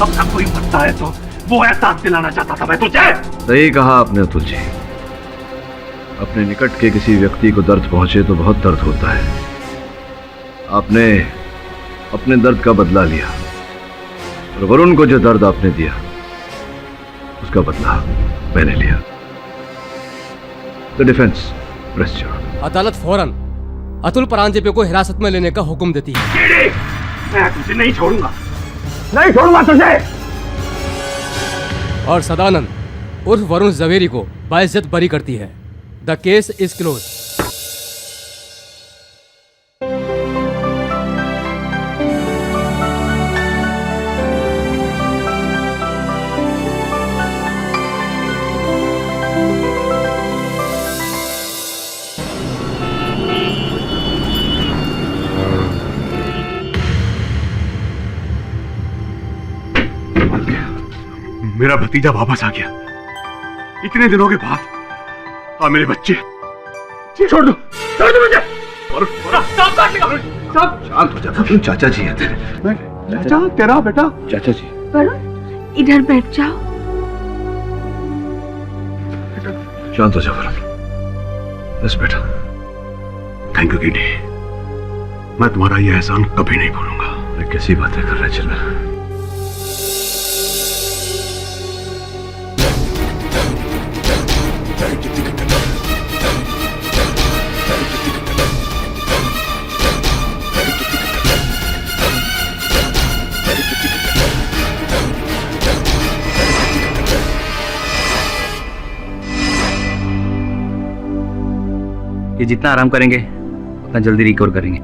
अपना कोई मरता है तो वो एहसास दिलाना चाहता था मैं तुझे। सही कहा आपने अतुल जी, अपने निकट के किसी व्यक्ति को दर्द पहुंचे तो बहुत दर्द होता है। आपने अपने दर्द का बदला लिया और वरुण को जो दर्द आपने दिया उसका बदला मैंने लिया। The defence press your. अदालत फौरन अतुल परांजपे को हिरासत में लेने का हुक्म देती है। मैं तुझे नहीं छोड़ूंगा, नहीं छोड़ूंगा तुझे। और सदानंद उर्फ वरुण जवेरी को बाइज्जत बरी करती है। The case is close. मेरा भतीजा वापस आ गया इतने दिनों के बाद। मेरे बच्चे छोड़ दो, छोड़ दो मुझे। शांत हो जा, चाचा जी है तेरे। चाचा तेरा बेटा? चाचा जी। वरुण इधर बैठ जाओ। शांत हो जाओ वरुण। बस बेटा। थैंक यू कीडी, मैं तुम्हारा यह एहसान कभी नहीं भूलूंगा। अरे कैसी बातें कर रहा है चिल्ला। ये जितना आराम करेंगे उतना जल्दी रिकवर करेंगे।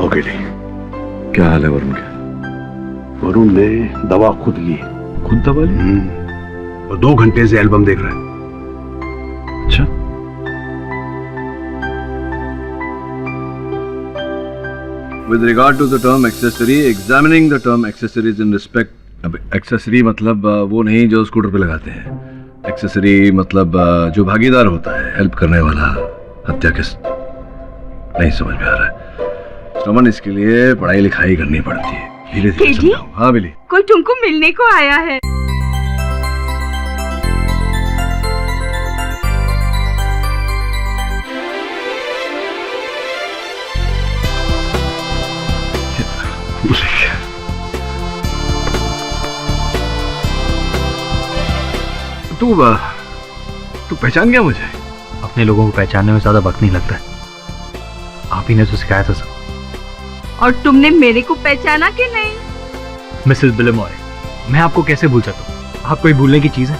ओके जी। क्या हाल है वरुण का? वरुण ने दवा खुद ली। खुद दवा ली? और 2 घंटे से एल्बम देख रहा है। अच्छा। With regard to the term accessory, examining the term accessories in respect. अब एक्सेसरी मतलब वो नहीं जो स्कूटर पे लगाते हैं। एक्सेसरी मतलब जो भागीदार होता है, हेल्प करने वाला। हत्या किस नहीं समझ में आ रहा है। श्रमण, इसके लिए पढ़ाई लिखाई करनी पड़ती है। धीरे धीरे समझाओ। हाँ बिली। कोई तुमको मिलने को आया है। तू पहचान गया मुझे? अपने लोगों को पहचानने में ज्यादा वक्त नहीं लगता है। आप ही ने तो सिखाया था सब। और तुमने मेरे को पहचाना कि नहीं? मिसेस बिलेमॉय, मैं आपको कैसे भूल सकता हूँ? आप कोई भूलने की चीज है?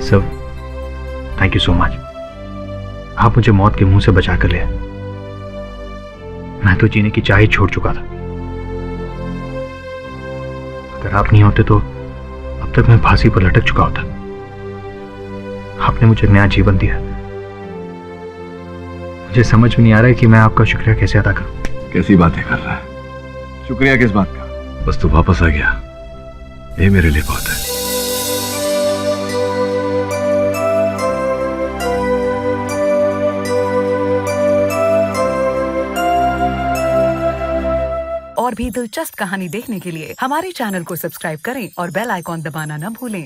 Sir, thank you so much. आप मुझे मौत के मुंह से बचा कर ले आए। मैं तो जीने की चाह ही छोड़ चुका था। अगर आप नहीं होते तो अब तक मैं फांसी पर लटक चुका होता। आपने मुझे नया जीवन दिया। मुझे समझ में नहीं आ रहा है कि मैं आपका शुक्रिया कैसे अदा करूं। कैसी बातें कर रहा है? शुक्रिया किस बात का? बस तू वापस आ गया, ये मेरे लिए बहुत है। और भी दिलचस्प कहानी देखने के लिए हमारे चैनल को सब्सक्राइब करें और बेल आइकॉन दबाना न भूलें।